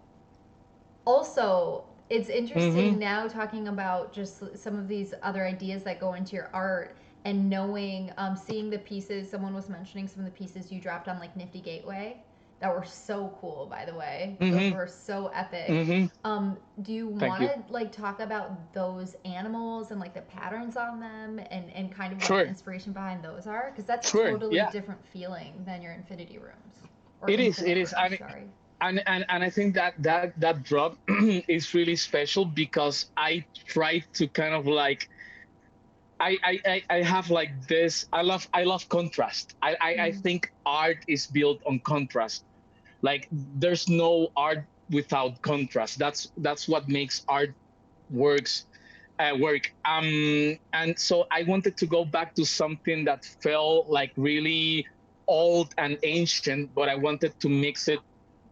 Also, it's Mm-hmm. interesting now talking about just some of these other ideas that go into your art, and knowing, seeing the pieces. Someone was mentioning some of the pieces you dropped on like Nifty Gateway that were so cool, by the way. Those Mm-hmm. were so epic. Mm-hmm. Do you Thank want you. to like talk about those animals and like the patterns on them, and kind of what the Sure. inspiration behind those are? Because that's a Sure. totally Yeah. different feeling than your infinity rooms or It is. It infinite is. rooms. Sorry. And I think that that drop is really special because I try to kind of like I have like this. I love contrast. I Mm, think art is built on contrast. Like there's no art without contrast. That's what makes art works work. And so I wanted to go back to something that felt like really old and ancient, but I wanted to mix it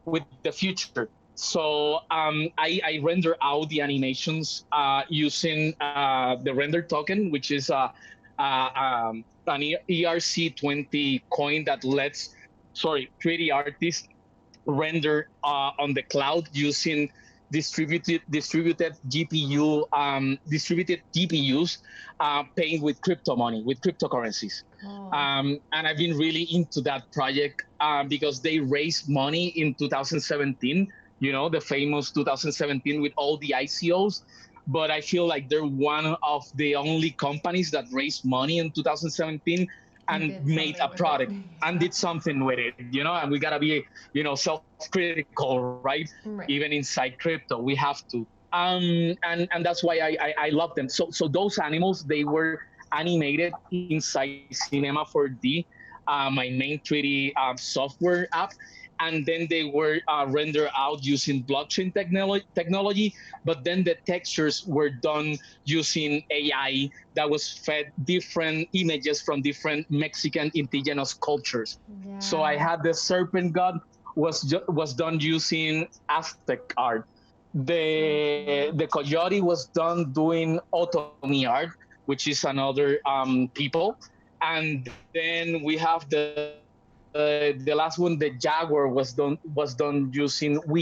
with the future. So I render out the animations using the render token, which is an ERC20 coin that lets, sorry, 3D artists render on the cloud using distributed GPU distributed GPUs paying with crypto money, with cryptocurrencies. cool. And I've been really into that project because they raised money in 2017. You know, the famous 2017 with all the ICOs. But I feel like they're one of the only companies that raised money in 2017 And and did made a something with it. product and Yeah. did something with it, you know, and we gotta be, self-critical, right? Even Right. inside crypto, we have to. And that's why I love them. So those animals, they were animated inside Cinema 4D, my main 3D software app, and then they were rendered out using blockchain technology. But then the textures were done using AI that was fed different images from different Mexican indigenous cultures. So I Yeah. had the serpent god was done using Aztec art. So The cool. coyote was done doing Otomi art, which is another people, and then we have the last one, the Jaguar was done using Huichol art.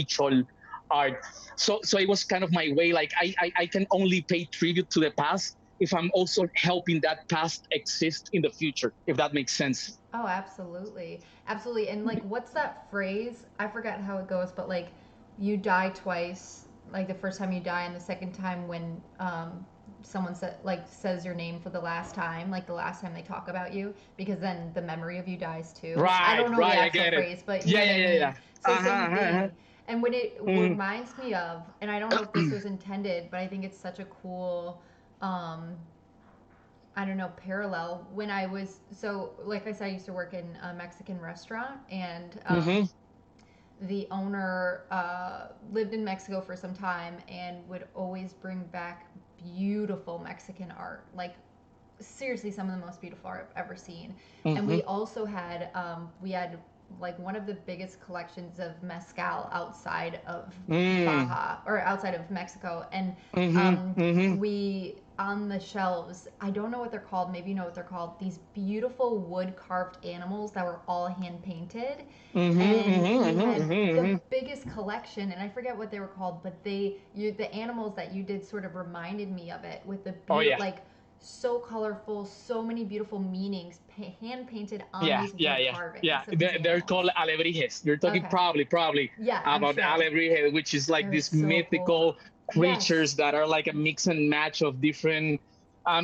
So it was kind of my way. Like I can only pay tribute to the past if I'm also helping that past exist in the future, if that makes sense. Oh, absolutely. Absolutely. And like, what's that phrase? I forgot how it goes, but like, you die twice. Like the first time you die, and the second time when someone says your name for the last time, like the last time they talk about you, because then the memory of you dies too. I Right, don't know the right. I actual get it. phrase, but you know Yeah, what yeah, I yeah, mean. yeah. So Uh-huh, same uh-huh. thing. And what it Mhm. reminds me of, and I don't know if this was intended, but I think it's such a cool um, I don't know, parallel. When I was, so like I said, I used to work in a Mexican restaurant, and Mhm. the owner lived in Mexico for some time and would always bring back beautiful Mexican art, like seriously some of the most beautiful art I've ever seen. And Mhm. we had like one of the biggest collections of mezcal outside of Mm. Baja, or outside of Mexico, and Mhm. Mhm. we on the shelves, I don't know what they're called, maybe you know what they're called, these beautiful wood carved animals that were all hand painted. Mhm. And Mhm. he Mhm. had Mhm. the Mhm. biggest collection, and I forget what they were called, but the animals that you did sort of reminded me of it, with the Oh beautiful, yeah. like, so colorful, so many beautiful meanings, hand painted on Yeah, these yeah, wood yeah, yeah. carvings of these They're animals. called alebrijes. You're talking Okay. probably Yeah, I'm about sure. alebrije, which is like They're this so cool. mythical Yes. creatures that are like a mix and match of different.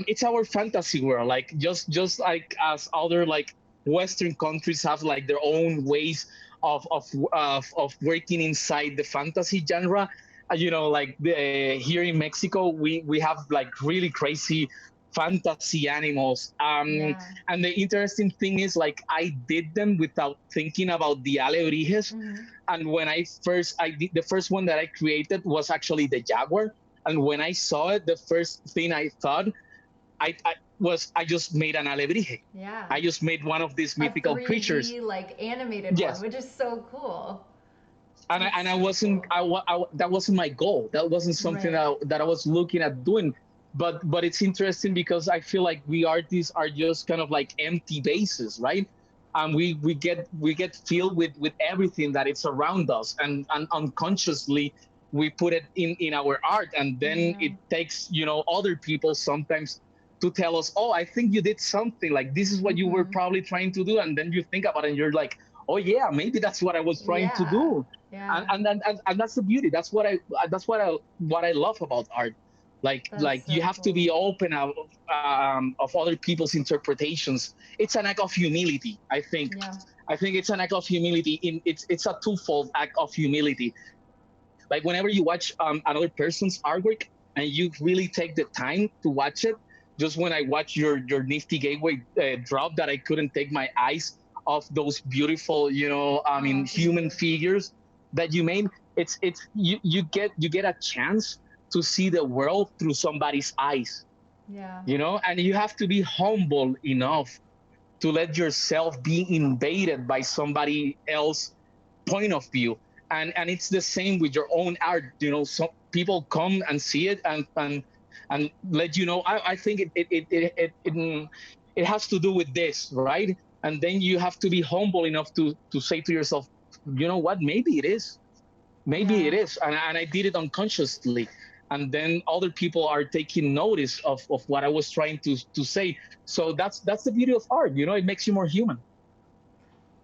It's our fantasy world, like just like as other like Western countries have like their own ways of working inside the fantasy genre. Like here in Mexico, we have like really crazy fantasy animals. Yeah. And the interesting thing is, like, I did them without thinking about the alebrijes. Mm-hmm. And when I did the first one that I created was actually the Jaguar. And when I saw it, the first thing I thought I just made an alebrije. Yeah. I just made one of these A mythical creatures. 3D like animated one, Yes, which is so cool. and That's I so wasn't cool. that wasn't my goal. That wasn't something Right. that I was looking at doing. But it's interesting because I feel like we artists are just kind of like empty bases, right? And we get filled with everything that is around us, and unconsciously we put it in our art, and then Yeah. it takes other people sometimes to tell us, oh, I think you did something, like this is what you were Mm-hmm. probably trying to do, and then you think about it and you're like, oh yeah, maybe that's what I was trying to Yeah. do. and Yeah. and and that's the beauty. That's what I love about art. Like That's you so have to be cool. open of other people's interpretations. It's an act of humility, I think. Yeah. I think it's an act of humility. It's a twofold act of humility. Like whenever you watch another person's artwork and you really take the time to watch it, just when I watch your nifty gateway drop, that I couldn't take my eyes off those beautiful, I mean, Oh, thank human you. figures that you made. It's you get a chance to see the world through somebody's eyes, Yeah. and you have to be humble enough to let yourself be invaded by somebody else point of view. And it's the same with your own art. Some people come and see it, and let you know, I think it has to do with this, right? And then you have to be humble enough to say to yourself, you know what, maybe Yeah. it is, and I did it unconsciously. And then other people are taking notice of what I was trying to say. So that's the beauty of art. It makes you more human.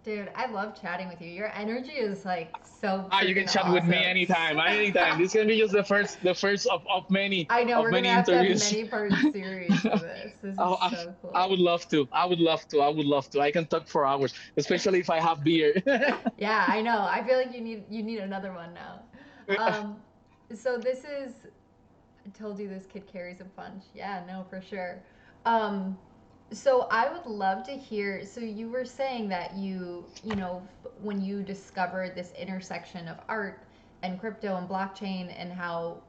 Dude, I love chatting with you. Your energy is like so You can freaking chat with me awesome. anytime, anytime. This can be just the first of many I know of we're gonna many have to have interviews. many part series of this. This I, is I, so I cool. would love to. I would love to. I would love to. I can talk for hours, especially if I have beer. Yeah, I know. I feel like you need another one now. Um, so this is. I told you this kid carries a punch. Yeah, no, for sure. Um, so I would love to hear. So you were saying that when you discovered this intersection of art and crypto and blockchain, and how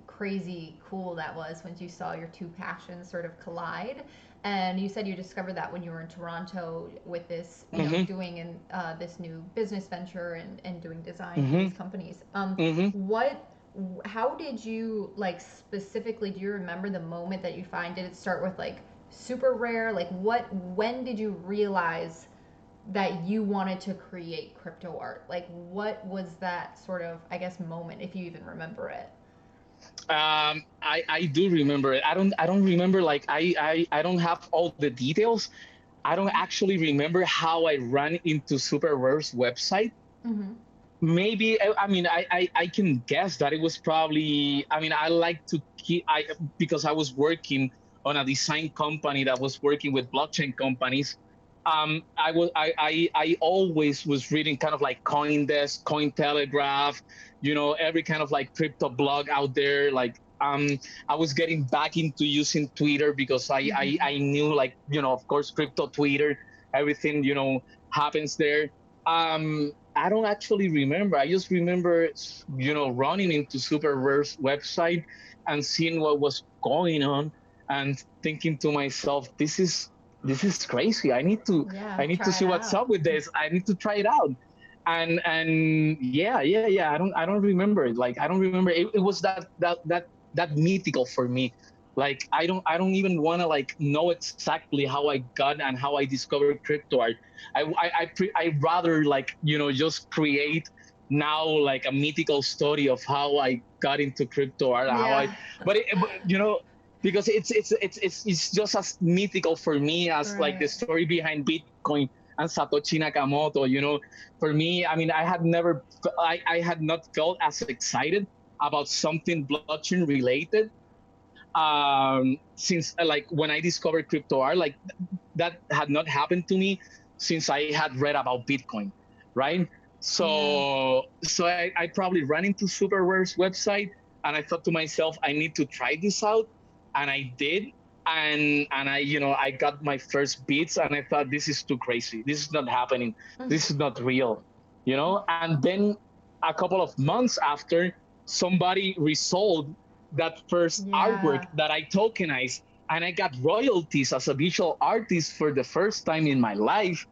crazy cool that was when you saw your two passions sort of collide. And you said you discovered that when you were in Toronto with this, Hmm. doing this new business venture, and doing design for Hmm. these companies. Hmm. What how did you, like, specifically, do you remember the moment that you find, did it start with like super rare, like when did you realize that you wanted to create crypto art? Like, what was that sort of, I guess, moment, if you even remember it? I do remember it. I don't remember, like, I don't have all the details. I don't actually remember how I ran into Super Rare's website. Mm-hmm. Maybe, I mean, I can guess that it was probably, I mean, I like to keep, because I was working on a design company that was working with blockchain companies. I always was reading kind of like CoinDesk, Cointelegraph, every kind of like crypto blog out there. Like, I was getting back into using Twitter because I I, Mm-hmm. I knew, like, of course, crypto Twitter, everything happens there. I don't actually remember. I just remember, running into Super Rare's website and seeing what was going on, and thinking to myself, this is crazy. Yeah, I need to try see it what's out. up with this. I need to try it out. And yeah. I don't remember it. Like, I don't remember. It was that mythical for me. Like, I don't even want to, like, know exactly how I got and how I discovered crypto art. I rather, like, just create now, like, a mythical story of how I got into crypto art, and how I Yeah. but because it's just as mythical for me as, like, the Right. story behind Bitcoin and Satoshi Nakamoto. For me, I mean, I had not felt as excited about something blockchain related, since, like, when I discovered crypto art, like, that had not happened to me since I had read about Bitcoin, right? Yeah. So I probably ran into Superware's website and I thought to myself, I need to try this out, and I did. And I, I got my first beats, and I thought, this is too crazy. This is not happening. This is not real, And then a couple of months after, somebody resold that first artwork Yeah. that I tokenized, and I got royalties as a visual artist for the first time in my life.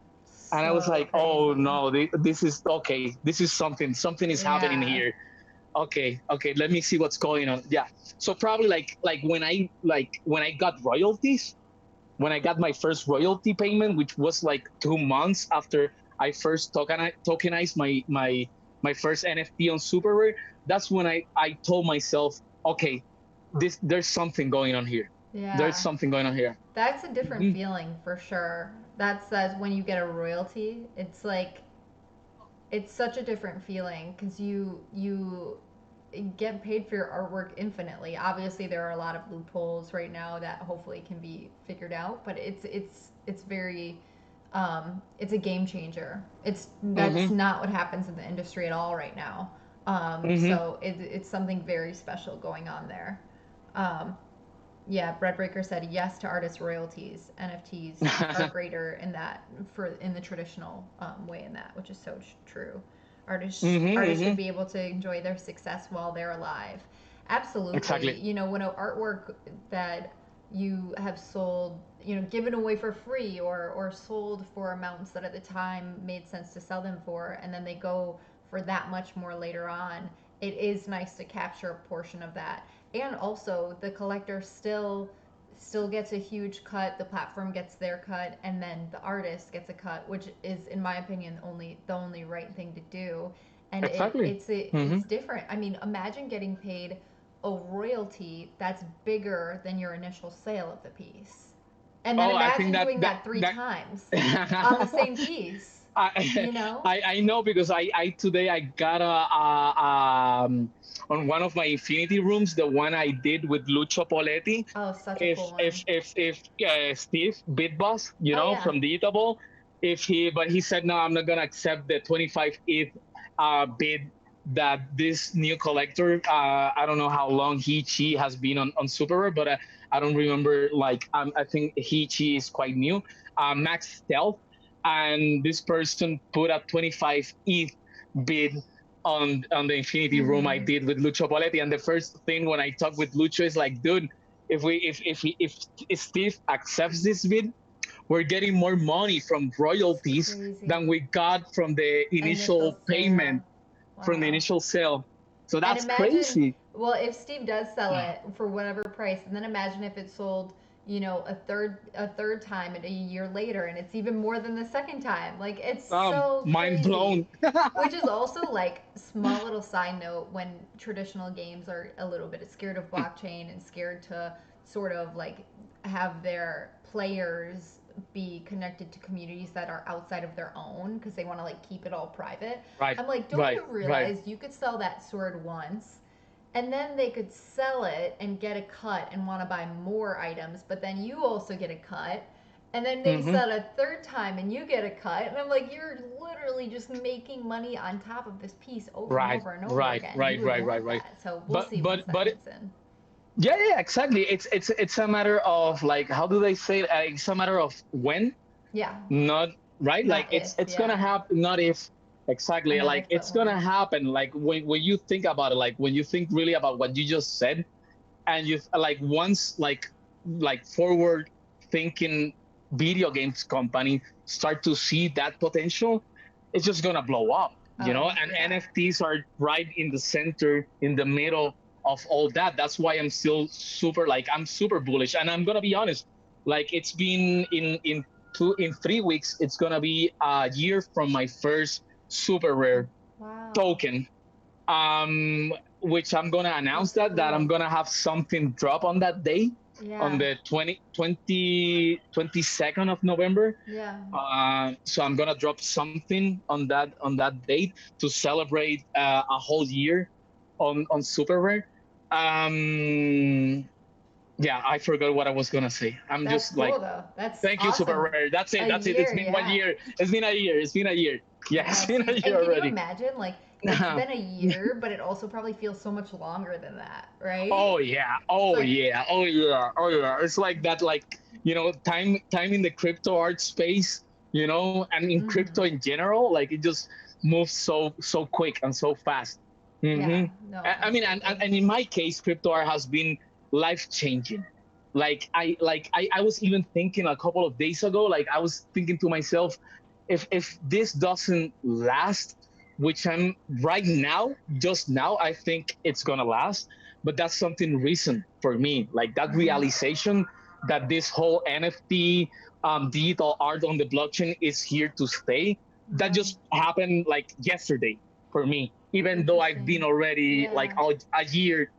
And I was So like, oh crazy. no, this is okay. This is something is happening Yeah. here. Okay, let me see what's going on. Yeah. So probably like when I got royalties, when I got my first royalty payment, which was like 2 months after I first tokenized my first NFT on Superware. That's when I told myself, okay, this there's something going on here. There's Yeah. something going on here. That's a different Hmm. feeling for sure. That's when you get a royalty. It's like it's such a different feeling because you get paid for your artwork infinitely. Obviously, there are a lot of loopholes right now that hopefully can be figured out, but it's very it's a game changer. It's That's Hmm. not what happens in the industry at all right now. Hmm. So it's something very special going on there. Um, yeah, Breadbreaker said yes to artist royalties. NFTs are greater in that for in the traditional way in that, which is so true. Artists should Hmm. be able to enjoy their success while they're alive. Absolutely. Exactly. When an artwork that you have sold, given away for free or sold for amounts that at the time made sense to sell them for, and then they go for that much more later on, it is nice to capture a portion of that. And also the collector still gets a huge cut, the platform gets their cut, and then the artist gets a cut, which is in my opinion the only right thing to do. And Exactly. Hmm. it's different. I mean, imagine getting paid a royalty that's bigger than your initial sale of the piece, and then Oh, I think imagine that doing that that three that times on the same piece, I, you know I know because I today I got on one of my infinity rooms, the one I did with Lucho Poletti. Oh, such a If cool one. if if if Steve Bitboss, Oh yeah. from Digitable, but he said no, I'm not gonna accept the 25 ETH bid that this new collector. I don't know how long she has been on Super Rare, but I don't remember. Like I think she is quite new. Max Stealth, and this person put a 25 ETH bid on the Infinity Room I Mm-hmm. did with Lucho Poletti. And the first thing when I talk with Lucho is like, dude, if Steve accepts this bid, we're getting more money from It's royalties crazy. than we got from the Initial initial sale. payment, from the Wow. initial sale. So And that's imagine, crazy. well, if Steve does sell it for whatever price, and then imagine if it sold, a third time and a year later, and it's even more than the second time. Like it's so Mind crazy. blown. Which is also like small little side note when traditional games are a little bit scared of blockchain and scared to sort of like have their players be connected to communities that are outside of their own because they want to like keep it all private. Right, I'm like, don't right, you right. realize you could sell that sword once and then they could sell it and get a cut and want to buy more items, but then you also get a cut. And then they Hmm. sell it a third time and you get a cut. And I'm like, you're literally just making money on top of this piece over and Right, over and over right, again. You right, would right, right, want right. that. So we'll But see but once that but kicks in. Yeah, yeah, exactly. It's a matter of, like, how do they say it? It's a matter of when, Yeah. not right. Like Not if, it's gonna yeah. happen, not if. Exactly. Not Like if, but it's gonna when. happen. Like when you think about it, like when you think really about what you just said, and you like once like forward thinking video games company start to see that potential, it's just gonna blow up, Oh, and yeah. NFTs are right in the center, in the middle of all that. That's why I'm super bullish, and I'm gonna be honest. Like it's been in 3 weeks, it's gonna be a year from my first super rare Wow. token, which I'm gonna announce That's that I'm cool. gonna have something drop on that day, on Yeah. the 22nd of November. Yeah. So I'm gonna drop something on that date to celebrate a whole year on Super Rare. Um, yeah, I forgot what I was gonna say. I'm That's just like, cool though. That's thank you, Super awesome. Rare. That's it. A That's it. It's year, been one yeah. year. It's been a year. It's been a year. Yeah, it's Yes. been a And year can you already. imagine, like, it's been a year, but it also probably feels so much longer than that, right? Oh yeah, It's oh like, yeah, oh yeah, oh yeah. It's like that, like time in the crypto art space, and in crypto mm-hmm. in general, like it just moves so quick and so fast. Yeah, hmm no, I mean, absolutely. and in my case, crypto art has been life changing. I was even thinking a couple of days ago, like I was thinking to myself, if this doesn't last, which I'm right now, just now, I think it's gonna last, but that's something recent for me, like that Mm-hmm. realization that this whole NFT, digital art on the blockchain is here to stay. That Wow. just happened like yesterday for me, even though I've been Interesting. already like Yeah. a year,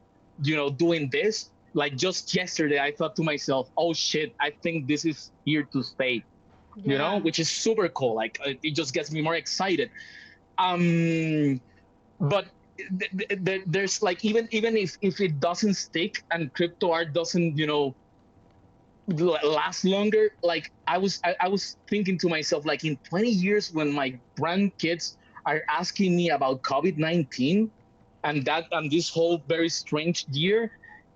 doing this. Like just yesterday I thought to myself, oh shit, I think this is here to stay, Yeah. which is super cool. Like it just gets me more excited. um but there's like, even if it doesn't stick and crypto art doesn't last longer, like I was thinking to myself, like in 20 years when my grandkids are asking me about COVID-19 and this whole very strange year,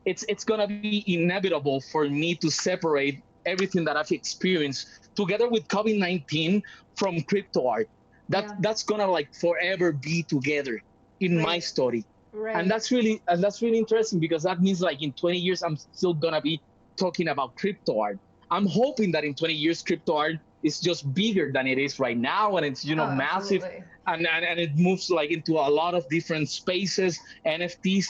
it's gonna be inevitable for me to separate everything that I've experienced together with COVID-19 from crypto art. That Yeah. that's gonna like forever be together in my Right. story. And Right. that's really interesting, because that means like in 20 years I'm still gonna be talking about crypto art. I'm hoping that in 20 years crypto art is just bigger than it is right now, and it's Oh, massive, absolutely. and it moves like into a lot of different spaces, NFTs.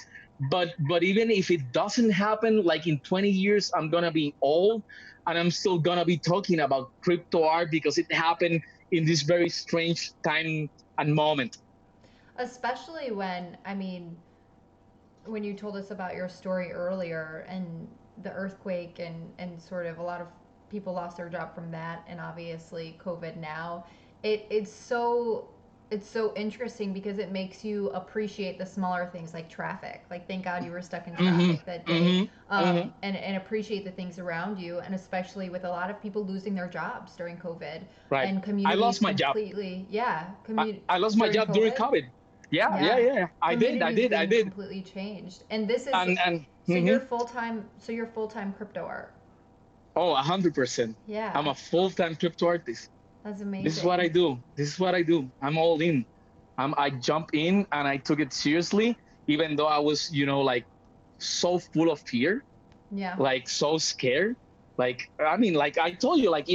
But even if it doesn't happen, like in 20 years I'm gonna be old, and I'm still gonna be talking about crypto art because it happened in this very strange time and moment. Especially when, I mean, when you told us about your story earlier and the earthquake and sort of a lot of people lost their job from that and obviously COVID now, it's so interesting because it makes you appreciate the smaller things like traffic. Like thank God you were stuck in hmm traffic that day, hmm hmm and appreciate the things around you. And especially with a lot of people losing their jobs during COVID Right. and I communities lost my job. completely, yeah, I lost my during job during COVID. COVID. Yeah, yeah, Yeah, yeah. I did. I communities did. I being did. completely changed. And this is And so you're full time. So you're full time crypto art. oh, 100%. I'm Yeah, a full-time crypto artist. that's This is what I amazing. do. This is what I do. I'm all in. I jump in and I took it seriously, even though I was, like so full of fear, Yeah. like so scared. Like I mean, like I told you, like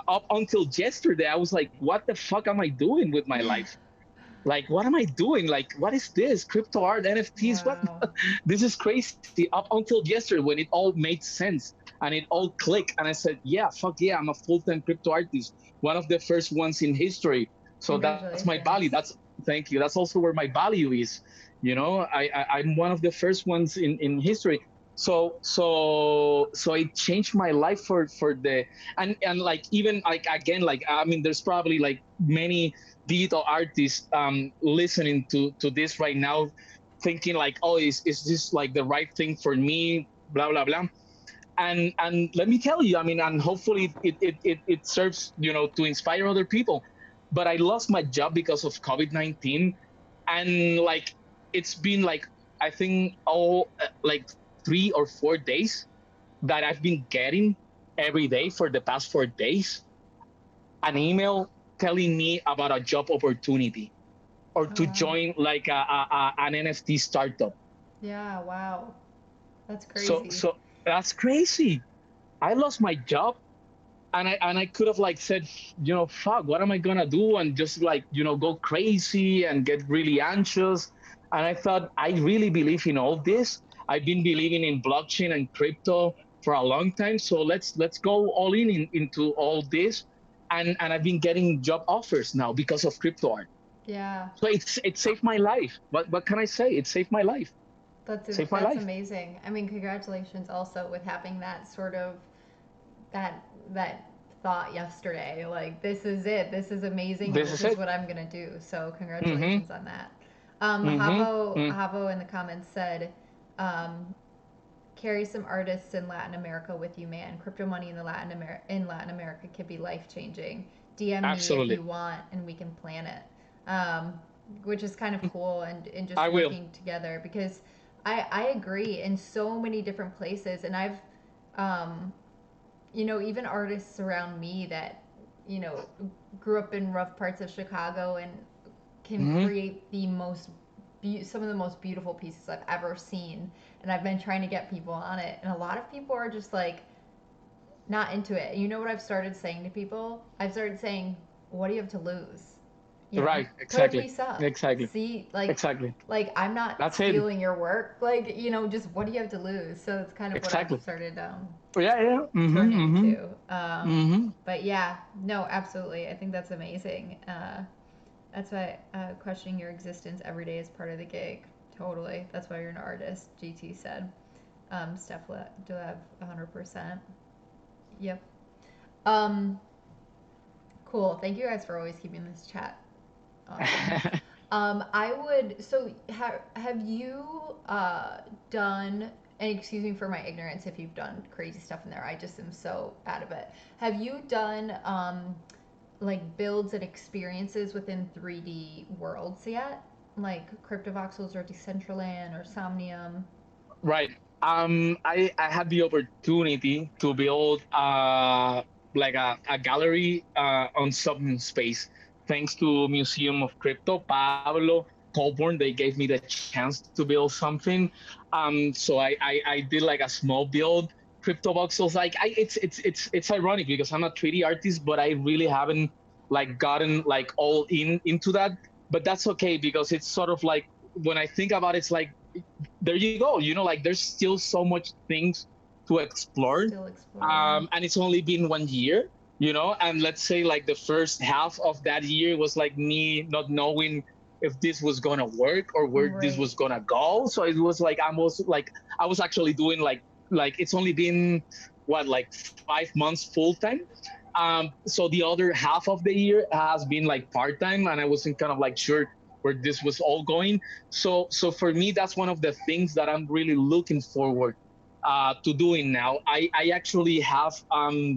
up until yesterday, I was like, what the fuck am I doing with my life? Like, what am I doing? Like, what is this? Crypto art, NFTs? What? Wow. This is crazy. Up until yesterday, when it all made sense and it all clicked, and I said, yeah, fuck yeah, I'm a full-time crypto artist, one of the first ones in history. So that's my value. Congratulations. Thank you. That's also where my value is. I'm one of the first ones in history. So it changed my life for the and like, even like, again, like, I mean, there's probably like many digital artists listening to this right now, thinking like, oh, is this like the right thing for me, blah blah blah. And let me tell you, I mean, and hopefully it serves, to inspire other people. But I lost my job because of COVID-19, and like it's been like, I think, all like 3 or 4 days that I've been getting every day for the past 4 days an email telling me about a job opportunity, or Oh to wow. join like an NFT startup. Yeah. Wow. That's So crazy. so that's crazy. I lost my job, and I could have like said, fuck, what am I gonna do? And just like, go crazy and get really anxious. And I thought, I really believe in all this. I've been believing in blockchain and crypto for a long time. So let's go all into all this. And I've been getting job offers now because of crypto art. Yeah. So it saved my life. What can I say? It saved my life. Saved my That's life. amazing. I mean, congratulations also with having that sort of that thought yesterday. Like this is it. This is amazing, and This this is is it. what I'm gonna do. So Mm-hmm. congratulations on that. Mm-hmm. Havo in the comments said, um, carry some artists in Latin America with you, man. Crypto money in Latin America could be life changing. DM me if Absolutely. you want, and we can plan it. Um, which is kind of cool, and just I will. working together because I agree in so many different places, and I've um, even artists around me that you know grew up in rough parts of Chicago and can Hmm. create the some of the most beautiful pieces I've ever seen, and I've been trying to get people on it, and a lot of people are just like not into it. You know what I've started saying to people? I've started saying, "What do you have to lose? Right. Put a Exactly. piece up. Exactly. See, Exactly. I'm not That's it. stealing your work. Like, just what do you have to lose?" So it's kind of what I've Exactly. started Yeah. Yeah. turning Mm-hmm. to. Mm-hmm. But yeah, no, absolutely. I think that's amazing. That's why questioning your existence every day is part of the gig. Totally. That's why you're an artist. GT said. Steph do have 100%. Yep. Um, cool. Thank you guys for always keeping this chat awesome. I would. So, have you done? And excuse me for my ignorance if you've done crazy stuff in there. I just am so out of it. Have you done like builds and experiences within 3D worlds yet? Like Cryptovoxels or Decentraland or Somnium? Right. I had the opportunity to build like a gallery on some space. Thanks to Museum of Crypto, Pablo Colborn, they gave me the chance to build something. So I did like a small build. CryptoVoxels, like it's ironic because I'm a 3D artist, but I really haven't like gotten like all into that. But that's okay because it's sort of like when I think about it, it's like there you go. Like there's still so much things to explore. Still exploring. And it's only been 1 year, and let's say like the first half of that year was like me not knowing if this was gonna work or where this Right. was gonna go. So it was like I was actually doing like it's only been what, like 5 months full time. So the other half of the year has been like part time, and I wasn't kind of like sure where this was all going. So for me, that's one of the things that I'm really looking forward to doing now. I actually have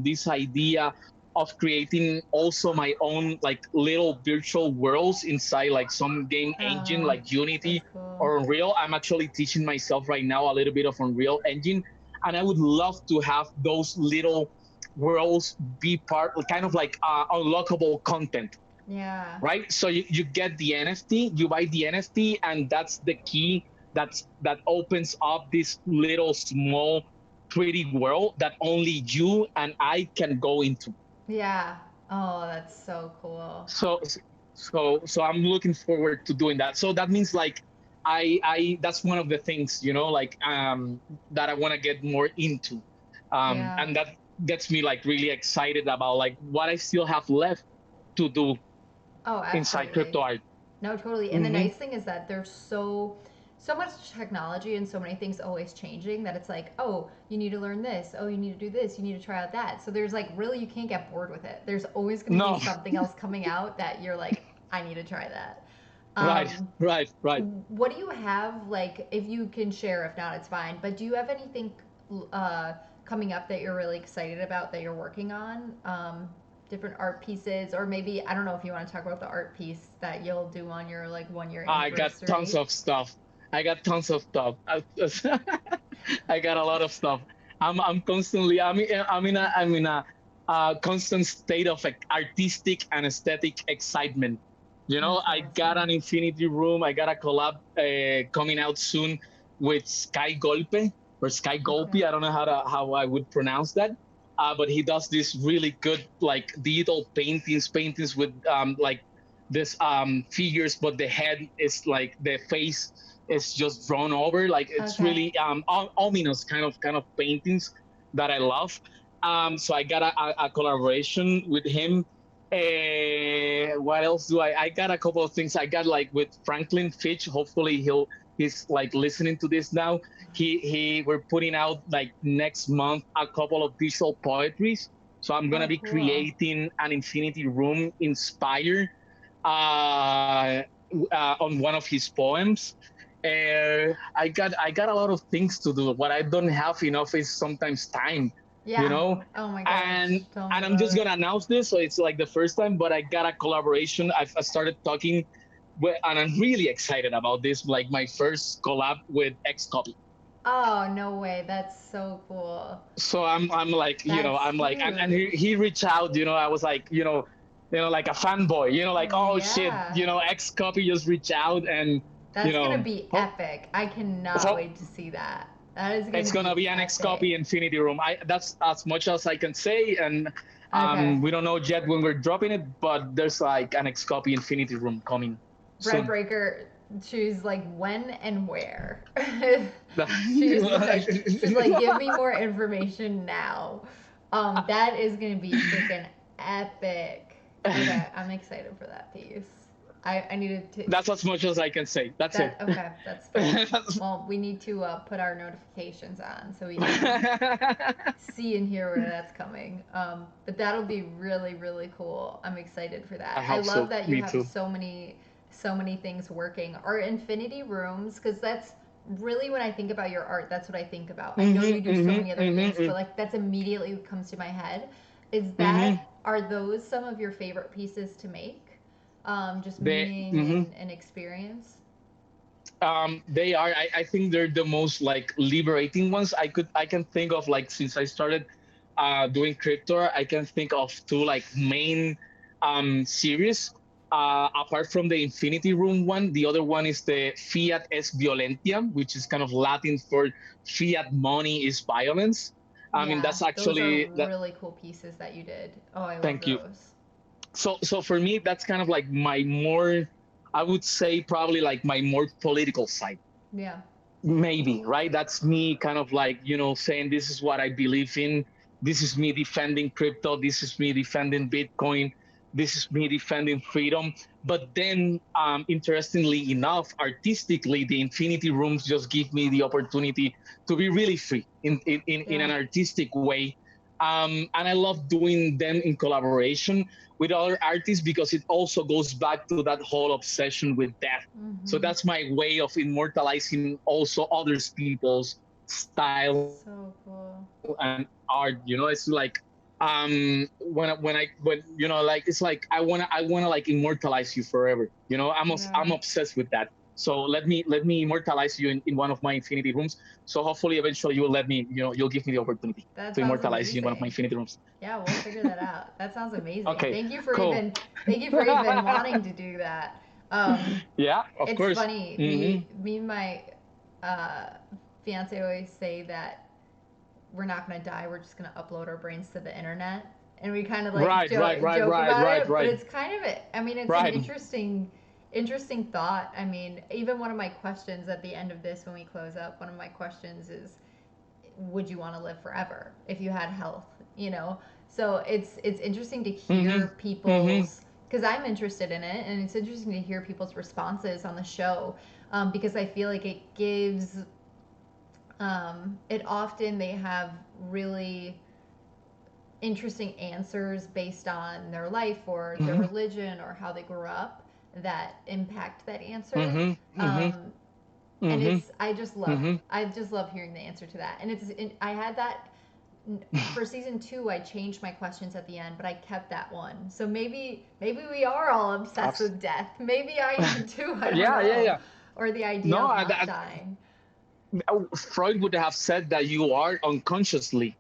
this idea of creating also my own like little virtual worlds inside like some game engine Uh, like Unity that's cool. or Unreal. I'm actually teaching myself right now a little bit of Unreal Engine, and I would love to have those little worlds be part, kind of like unlockable content, Yeah. right? So you get the NFT, you buy the NFT, and that's the key that opens up this little small 3D world that only you and I can go into. Yeah. Oh, that's so cool. So so I'm looking forward to doing that. So that means like I that's one of the things, like that I want to get more into. Yeah. And that gets me like really excited about like what I still have left to do Oh, inside absolutely. crypto art. No, totally. And the Hmm. nice thing is that there's so much technology and so many things always changing that it's like, oh, you need to learn this. Oh, you need to do this. You need to try out that. So there's like really you can't get bored with it. There's always going to be No. something else coming out that you're like, I need to try that. Right, Um, right, right. what do you have like if you can share, if not, it's fine. But do you have anything uh, coming up that you're really excited about that you're working on? Different art pieces, or maybe I don't know if you want to talk about the art piece that you'll do on your like 1 year I got tons anniversary. of stuff. I got tons of stuff. I got a lot of stuff. I'm constantly I'm in a constant state of like, artistic and aesthetic excitement. That's I got awesome. an infinity room. I got a collab coming out soon with Sky Golpe or Sky Okay. Golpe. I don't know how I would pronounce that. But he does this really good like digital paintings with like this figures, but the head is like the face is just drawn over. Like it's Okay. really ominous kind of paintings that I love. So I got a collaboration with him. What else do I got a couple of things. I got like with Franklin Fitch. Hopefully he's like listening to this now. He we're putting out like next month a couple of digital poetries. So I'm gonna Oh, be cool. creating an infinity room inspired uh, on one of his poems. I got a lot of things to do. What I don't have enough is sometimes time. you Yeah. know. Oh my gosh. and Tell me and I'm about just it. gonna announce this, so it's like the first time, but I got a collaboration. I started talking with, and I'm really excited about this. Like my first collab with Xcopy. Oh, no way. That's so cool. So I'm like, That's I'm like, and huge. he reached out. I was like, like a fanboy. Like, oh shit, Yeah. Xcopy just reached out, and you That's gonna know, be hope, epic. I cannot hope wait to see that. That is it's gonna gonna be be an epic. Xcopy Infinity Room. I That's as much as I can say, and Okay. we don't know yet when we're dropping it, but there's like an Xcopy Infinity Room coming Bread soon. Breaker, she's like, when and where? She's like, give me more information now. That is gonna be freaking epic. Okay, I'm excited for that piece. I needed to. That's as much as I can say. That's it. That okay, that's fair. Well, we need to put our notifications on so we can see and hear where that's coming. But that'll be really, really cool. I'm excited for I that. I hope love so. that you Me have too. so many things working. Are infinity rooms? Because that's really when I think about your art. That's what I think about. I know you do so many other things, but like that's immediately what comes to my head. Is that Mm-hmm. are those some of your favorite pieces to make? Just They, meaning mhm. and experience. They are. I think they're the most like liberating ones. I can think of, like, since I started doing crypto, I can think of two like main series. Apart from the Infinity Room one, the other one is the Fiat es Violentiam, which is kind of Latin for fiat money is violence. I mean, Yeah, that's those are actually that. really cool pieces that you did. Oh, I love Thank you. those. So for me, that's kind of like my more, I would say, probably like my more political side. Yeah. Maybe, right? That's me kind of like, saying this is what I believe in. This is me defending crypto. This is me defending Bitcoin. This is me defending freedom. But then, interestingly enough, artistically, the Infinity Rooms just give me the opportunity to be really free in Yeah. an artistic way. And I love doing them in collaboration with other artists because it also goes back to that whole obsession with death. So Mm-hmm. that's my way of immortalizing also others people's style and So art. cool. It's like, when like, it's like I wanna like immortalize you forever. I'm Yeah. obsessed with that. So let me immortalize you in one of my infinity rooms. So hopefully eventually you'll give me the opportunity That to sounds immortalize you in one of my amazing. infinity rooms. Yeah, we'll figure that out. That sounds amazing. Okay, cool. Thank you for even wanting to do that. Um, Yeah, of it's course. funny. Hmm. Me and my uh, fiance always say that we're not gonna die. We're just gonna upload our brains to the internet, and we kind of like Right, right, right, joke right, about right, it. But right, it's kind of it. I mean, it's an right. interesting thought. I mean, even one of my questions at the end of this, when we close up, one of my questions is, would you want to live forever if you had health? So it's interesting to Hmm. hear Hmm. people's, because I'm interested in it, and it's interesting to hear people's responses on the show, because I feel like it gives it often they have really interesting answers based on their life or their Hmm. religion or how they grew up that impact that answer. Hmm. Hmm. Um, and Hmm. it's I just love hearing the answer to that. And I had that for season 2. I changed my questions at the end, but I kept that one. So maybe we are all obsessed Abs- with death. Maybe I am too. I don't yeah, yeah, know. yeah. Or the idea No, of not dying. Freud would have said that you are unconsciously,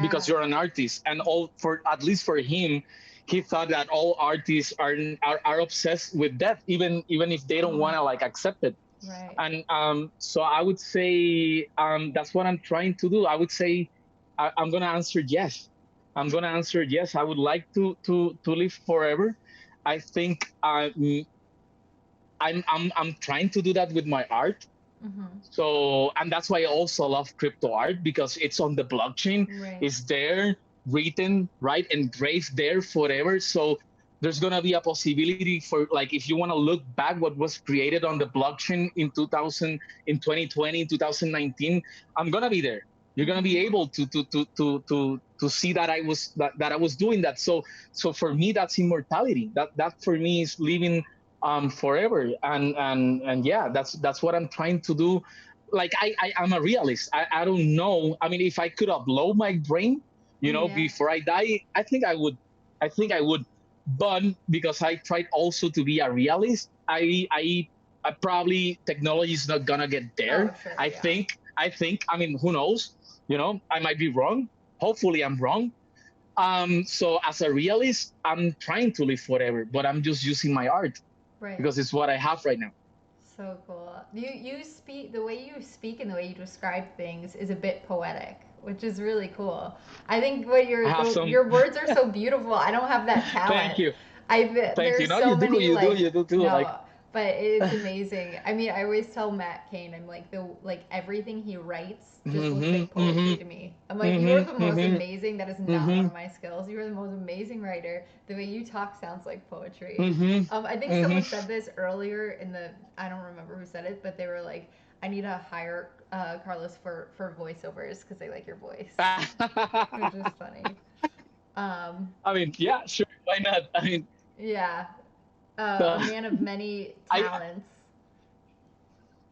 because Yeah. you're an artist, and all, for at least for him, he thought that all artists are obsessed with death, even if they don't Oh, want to like accept it. right. And so I would say, that's what I'm trying to do. I would say, I'm gonna answer yes. I'm gonna answer yes. I would like to live forever. I think I'm trying to do that with my art. Mm-hmm. So, and that's why I also love crypto art, because it's on the blockchain. Right. It's there, written, right, engraved there forever. So there's gonna be a possibility for, like, if you want to look back what was created on the blockchain in 2000, in 2020, 2019, I'm gonna be there. You're gonna be Mm-hmm. able to see that I was doing that. So for me, that's immortality. That for me is living forever. And yeah, that's what I'm trying to do. Like, I'm a realist. I don't know. I mean, if I could upload my brain, Yeah. before I die, I think I would, but because I tried also to be a realist, I probably technology is not gonna get Oh, there. sure. I Yeah. think, I mean, who knows? I might be wrong. Hopefully, I'm wrong. So as a realist, I'm trying to live forever, but I'm just using my art Right. because it's what I have right now. So cool. You speak the way you speak and the way you describe things is a bit poetic, which is really cool. I think what I have some. your words are so beautiful. I don't have that Thank talent. you, I thank you. there's No, so you do, many you do, like you do too. Like, no, but it's amazing. I mean, I always tell Matt Kane, I'm like the like everything he writes just looks mm-hmm, like poetry mm-hmm, to me. I'm like, you are the mm-hmm, most mm-hmm, amazing. That is not one mm-hmm, of my skills. You are the most amazing writer. The way you talk sounds like poetry. mm-hmm, I think someone mm-hmm. said this earlier in the. I don't remember who said it, but they were like, "I need to hire Carlos for voiceovers because they like your voice," which is funny. Um, I mean, yeah, sure, why not? I mean, yeah, a uh, man of many I, talents.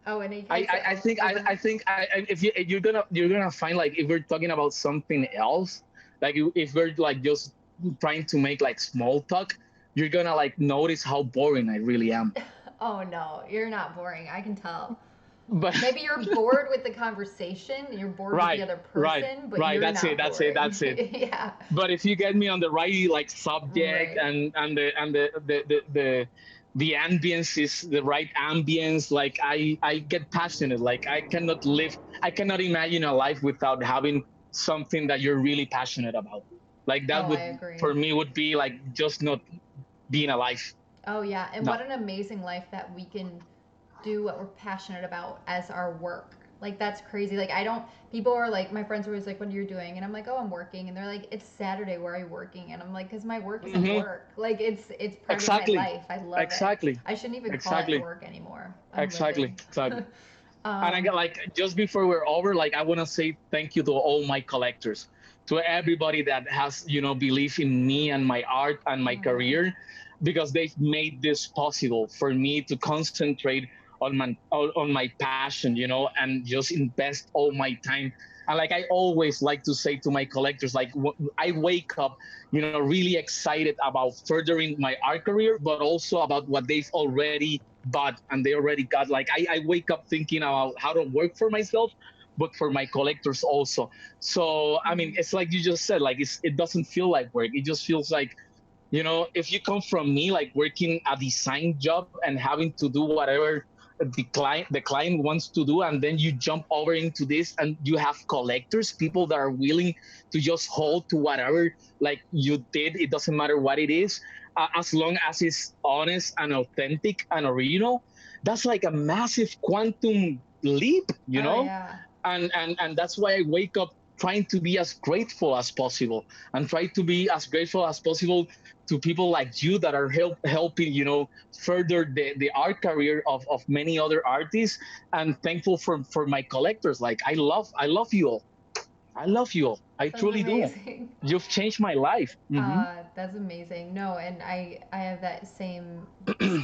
Oh, and he I, guys I I think, I think, if you're gonna find, like, if we're talking about something else, like, if we're like just trying to make like small talk, you're gonna like notice how boring I really am. Oh no, you're not boring. I can tell. But Maybe you're bored with the conversation, you're bored with the right, other right, person, but right. you're That's it. not That's it. boring. That's it. Yeah. But if you get me on the right like subject, Right. and the ambience is the right ambience, like I get passionate. Like I cannot imagine a life without having something that you're really passionate about. Like that Oh, I would, agree. for me, would be like just not being alive. Oh, yeah. And No. what an amazing life that we can do what we're passionate about as our work. Like, that's crazy. Like, I don't, people are like, my friends are always like, what are you doing? And I'm like, oh, I'm working. And they're like, it's Saturday. Where are you working? And I'm like, because my work isn't Hmm. work. Like, it's part of my Exactly. life. I love it. Exactly. I shouldn't even call it Exactly. work anymore. I'm Exactly. living. Exactly. And I um, got, like, just before we're over, like, I want to say thank you to all my collectors, to everybody that has, belief in me and my art and my oh, yeah. career, because they've made this possible for me to concentrate on my passion, and just invest all my time. And like I always like to say to my collectors, like, I wake up, really excited about furthering my art career, but also about what they've already bought and they already got. Like I wake up thinking about how to work for myself, but for my collectors also. So I mean, Mhm. it's like you just said, like it doesn't feel like work. It just feels like, if you come from me, like working a design job and having to do whatever the client wants to do, and then you jump over into this and you have collectors, people that are willing to just hold to whatever, like, you did. It doesn't matter what it is, as long as it's honest and authentic and original. That's like a massive quantum leap, Oh, yeah. and that's why I wake up trying to be as grateful as possible, and try to be as grateful as possible to people like you that are helping, further the art career of many other artists, and thankful for my collectors. Like I love you all. I love you all. I That's truly do. amazing. You've changed my life. Hmm. That's amazing. No, and I have that same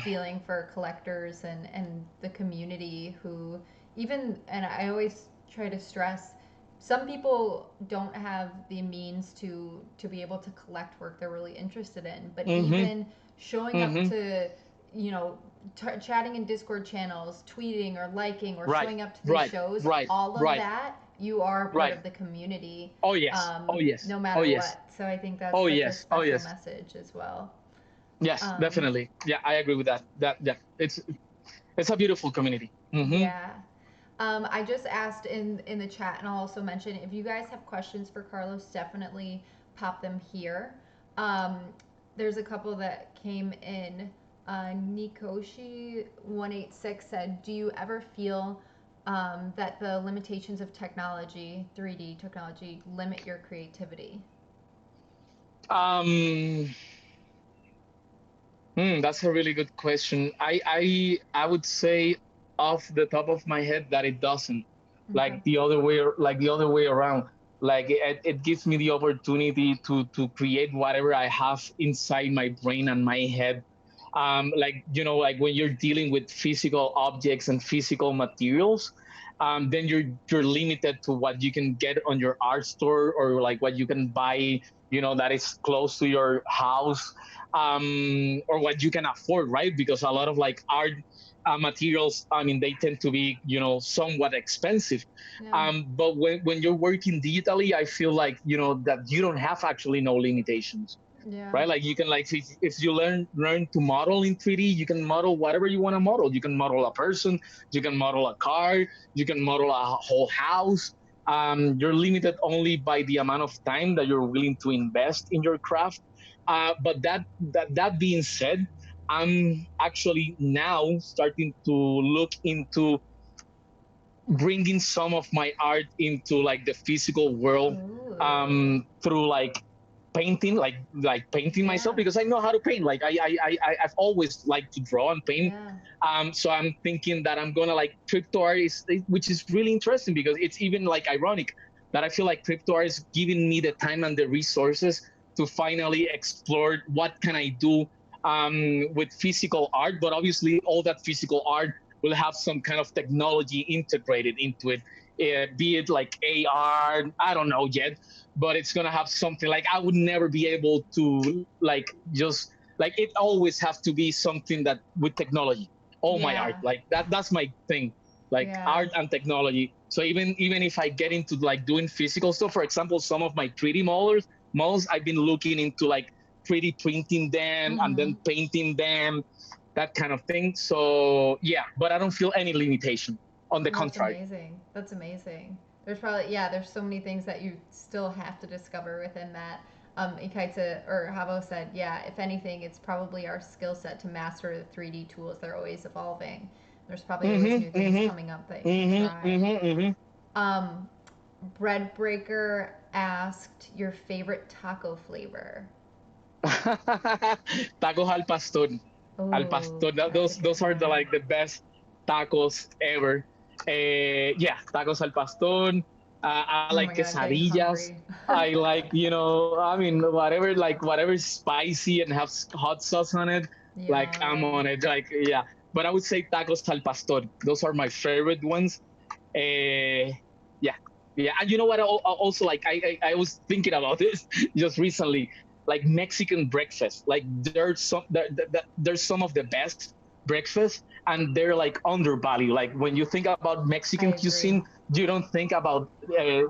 feeling for collectors and the community who even and I always try to stress some people don't have the means to be able to collect work they're really interested in, but Hmm. even showing up Hmm. to you know chatting in Discord channels, tweeting or liking or Right, showing up to these right, shows, right, all of right, that you are a part right. of the community, Oh yes, oh yes, no oh matter yes, what. So I think that's oh such a yes, oh special yes. message as well. Yes, Um, definitely. Yeah, I agree with that. Yeah, it's a beautiful community. Hmm. yeah. I just asked in the chat, and I'll also mention if you guys have questions for Carlos, definitely pop them here. Um, there's a couple that came in. Nikoshi 186 said, "Do you ever feel that the limitations of technology, 3D technology, limit your creativity?" Um, that's a really good question. I would say off the top of my head that it doesn't. Okay. Like the other way around. Like it gives me the opportunity to create whatever I have inside my brain and my head. Like, like when you're dealing with physical objects and physical materials, then you're limited to what you can get on your art store, or like what you can buy, that is close to your house, or what you can afford, right? Because a lot of like art materials, I mean, they tend to be, somewhat expensive. Yeah. But when you're working digitally, I feel like, that you don't have actually no limitations, Yeah. right? Like you can, like, if you learn to model in 3D, you can model whatever you want to model. You can model a person, you can model a car, you can model a whole house. You're limited only by the amount of time that you're willing to invest in your craft. But that being said, I'm actually now starting to look into bringing some of my art into like the physical world, Ooh. through like painting, like painting myself, Yeah. because I know how to paint. Like I've always liked to draw and paint. Yeah. So I'm thinking that I'm gonna like crypto art, which is really interesting, because it's even like ironic that I feel like crypto art is giving me the time and the resources to finally explore what can I do, with physical art. But obviously, all that physical art will have some kind of technology integrated into it, be it like AR, I don't know yet, but it's gonna have something. Like I would never be able to like just like it always has to be something that with technology. All my art, Yeah. like that's my thing, like Yeah. art and technology. So even if I get into like doing physical stuff, for example, some of my 3D models, I've been looking into like 3D printing them and Mm-hmm. then painting them, that kind of thing. So yeah, but I don't feel any limitation. On the That's contrary. amazing. That's amazing. There's probably, yeah, there's so many things that you still have to discover within that. Ikaita or Havo said, yeah, if anything, it's probably our skill set to master the 3D tools. They're always evolving. There's probably always new Mm-hmm. things Mm-hmm. coming up that you can Mm-hmm. try. Mm-hmm. Um, Breadbreaker asked your favorite taco flavor. Tacos al pastor. Al Oh, pastor. that's a good Those are the one. like the best tacos ever. Yeah, tacos al pastor. I Oh like my god, getting quesadillas. hungry. I like, I mean, whatever is spicy and has hot sauce on it. Like I'm Yum. on it. Like yeah, but I would say tacos al pastor. Those are my favorite ones. Uh, yeah, yeah. And you know what? Also, like I was thinking about this just recently. Like Mexican breakfast. Like there's some of the best breakfast, and they're like undervalued. Like when you think about I Mexican agree. cuisine, you don't think about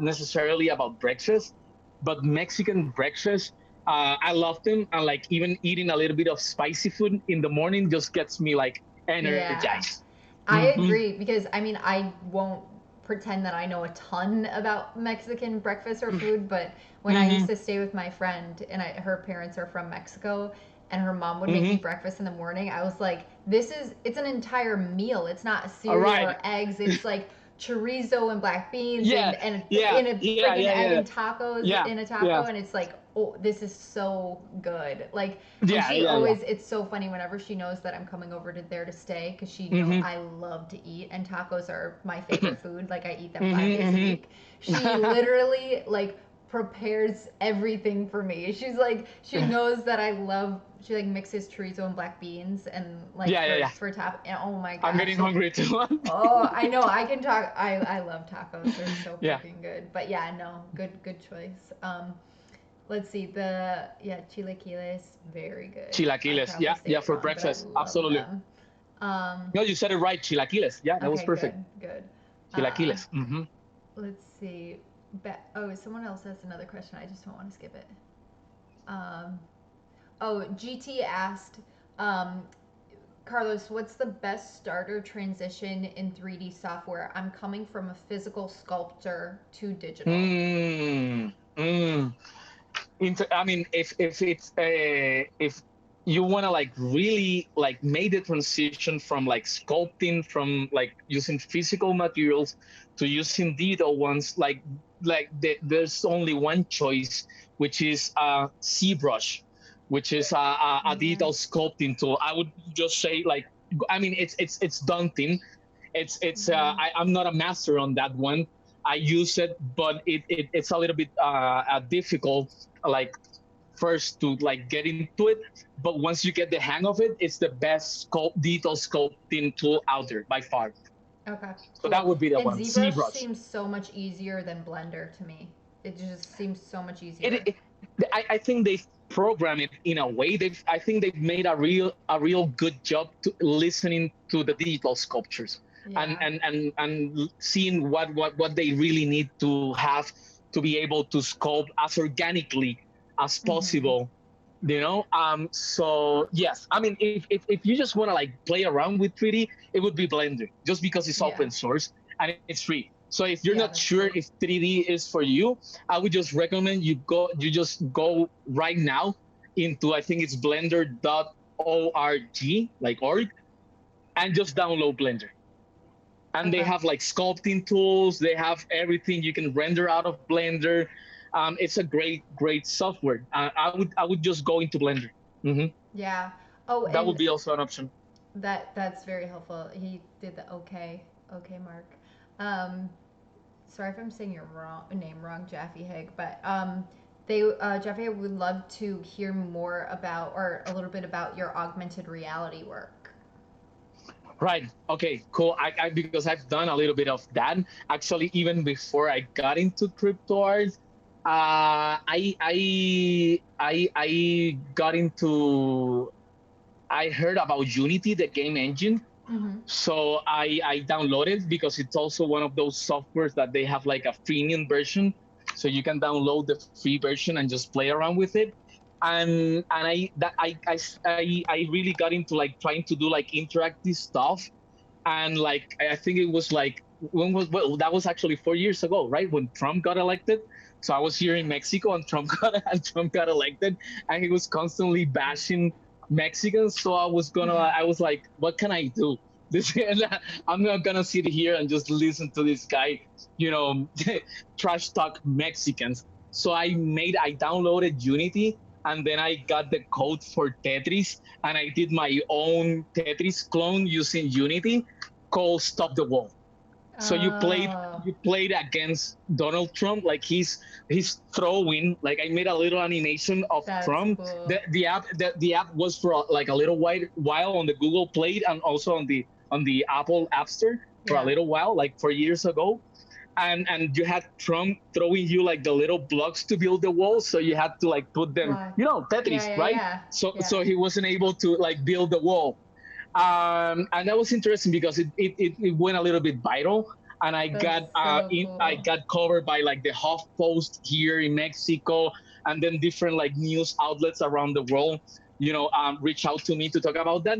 necessarily about breakfast, but Mexican breakfast. I love them, and like even eating a little bit of spicy food in the morning just gets me like Yeah. energized. I Mm-hmm. agree because I mean I won't pretend that I know a ton about Mexican breakfast or food, but when I used Mm-hmm. to stay with my friend and her parents are from Mexico and her mom would make me Mm-hmm. breakfast in the morning, I was like, it's an entire meal. It's not a All cereal right. or eggs. It's like chorizo and black beans Yeah. and Yeah. in a Yeah. freaking Yeah. egg Yeah. and tacos Yeah. in a Yeah. taco and it's like, oh, this is so good. Like, and Yeah. she Yeah. Yeah. always, it's so funny whenever she knows that I'm coming over to there to stay because she know Mm-hmm. I love to eat and tacos are my favorite food. Like I eat them 5 days a Mm-hmm. week. She literally like prepares everything for me. She's like she knows that I love. She like mixes chorizo and black beans and like Yeah. Yeah. Yeah. for tap. And oh my I'm gosh, getting hungry too. oh, I know. I can talk. I love tacos. They're so Yeah. freaking good. But yeah, no, good choice. Let's see the yeah chilaquiles, very good. I'd Chilaquiles. probably Yeah. stay Yeah. as For long, but I breakfast. love Absolutely. them. Um, No, you said it right. Chilaquiles. Yeah. That was okay, perfect. good. Uh, Chilaquiles. Mm-hmm. let's see. Oh, someone else has another question. I just don't want to skip it. Um, oh, GT asked, um, Carlos, what's the best starter transition in 3D software? I'm coming from a physical sculptor to digital. Mm. Mm. I mean, if it's if you want to like really like make the transition from like sculpting from like using physical materials to using digital ones, there's only one choice, which is ZBrush, which is a Yeah. digital sculpting tool. I would just say like, I mean, it's daunting. Yeah. I'm not a master on that one. I use it, but it's a little bit difficult, like first to like get into it. But once you get the hang of it, it's the best digital sculpting tool out there by far. Okay, So that cool. would be the And one. ZBrush ZBrush. seems so much easier than Blender to me. It just seems so much It, easier. it I think they've programmed it in a way. I think they've made a real good job to listening to the digital sculptures and Yeah. seeing what they really need to have to be able to sculpt as organically as Mm-hmm. possible. So yes, I mean, if you just want to like play around with 3D, it would be Blender, just because it's Yeah. open source and it's free. So if you're not Yeah, that's sure true. if 3D is for you, I would just recommend you just go right now into, I think it's blender.org, like org, and just download Blender. And they Okay. have like sculpting tools. They have everything you can render out of Blender. It's a great software. I would just go into Blender. hmm Yeah. Oh, That and would be also an option. that's very helpful. He did the okay mark. Um, sorry if I'm saying your name wrong, Jaffe Hig, but Jaffe would love to hear more about or a little bit about your augmented reality work. Right. Okay. Cool. Because I've done a little bit of that. Actually, even before I got into crypto art, I got into. I heard about Unity, the game engine. Mm-hmm. So I downloaded, because it's also one of those softwares that they have like a freemium version, so you can download the free version and just play around with it. And I really got into like trying to do like interactive stuff. And like I think it was like, that was actually 4 years ago, right, when Trump got elected. So I was here in Mexico, and Trump got elected, and he was constantly bashing Mexicans. So I was like, what can I do? This I'm not gonna sit here and just listen to this guy, you know, trash talk Mexicans. So I downloaded Unity, and then I got the code for Tetris, and I did my own Tetris clone using Unity, called Stop the Wall. So Oh, you played against Donald Trump, like he's throwing. Like I made a little animation of that's Trump. cool. The app was for like a little while on the Google Play, and also on the Apple App Store for a Yeah. little while, like 4 years ago. And you had Trump throwing you like the little blocks to build the wall, so you had to like put them, Why? Yeah, Tetris, yeah, right? yeah, yeah. So he wasn't able to like build the wall. And that was interesting because it went a little bit viral, and That's so I cool. got covered by like the Huff Post here in Mexico, and then different like news outlets around the world, reach out to me to talk about that.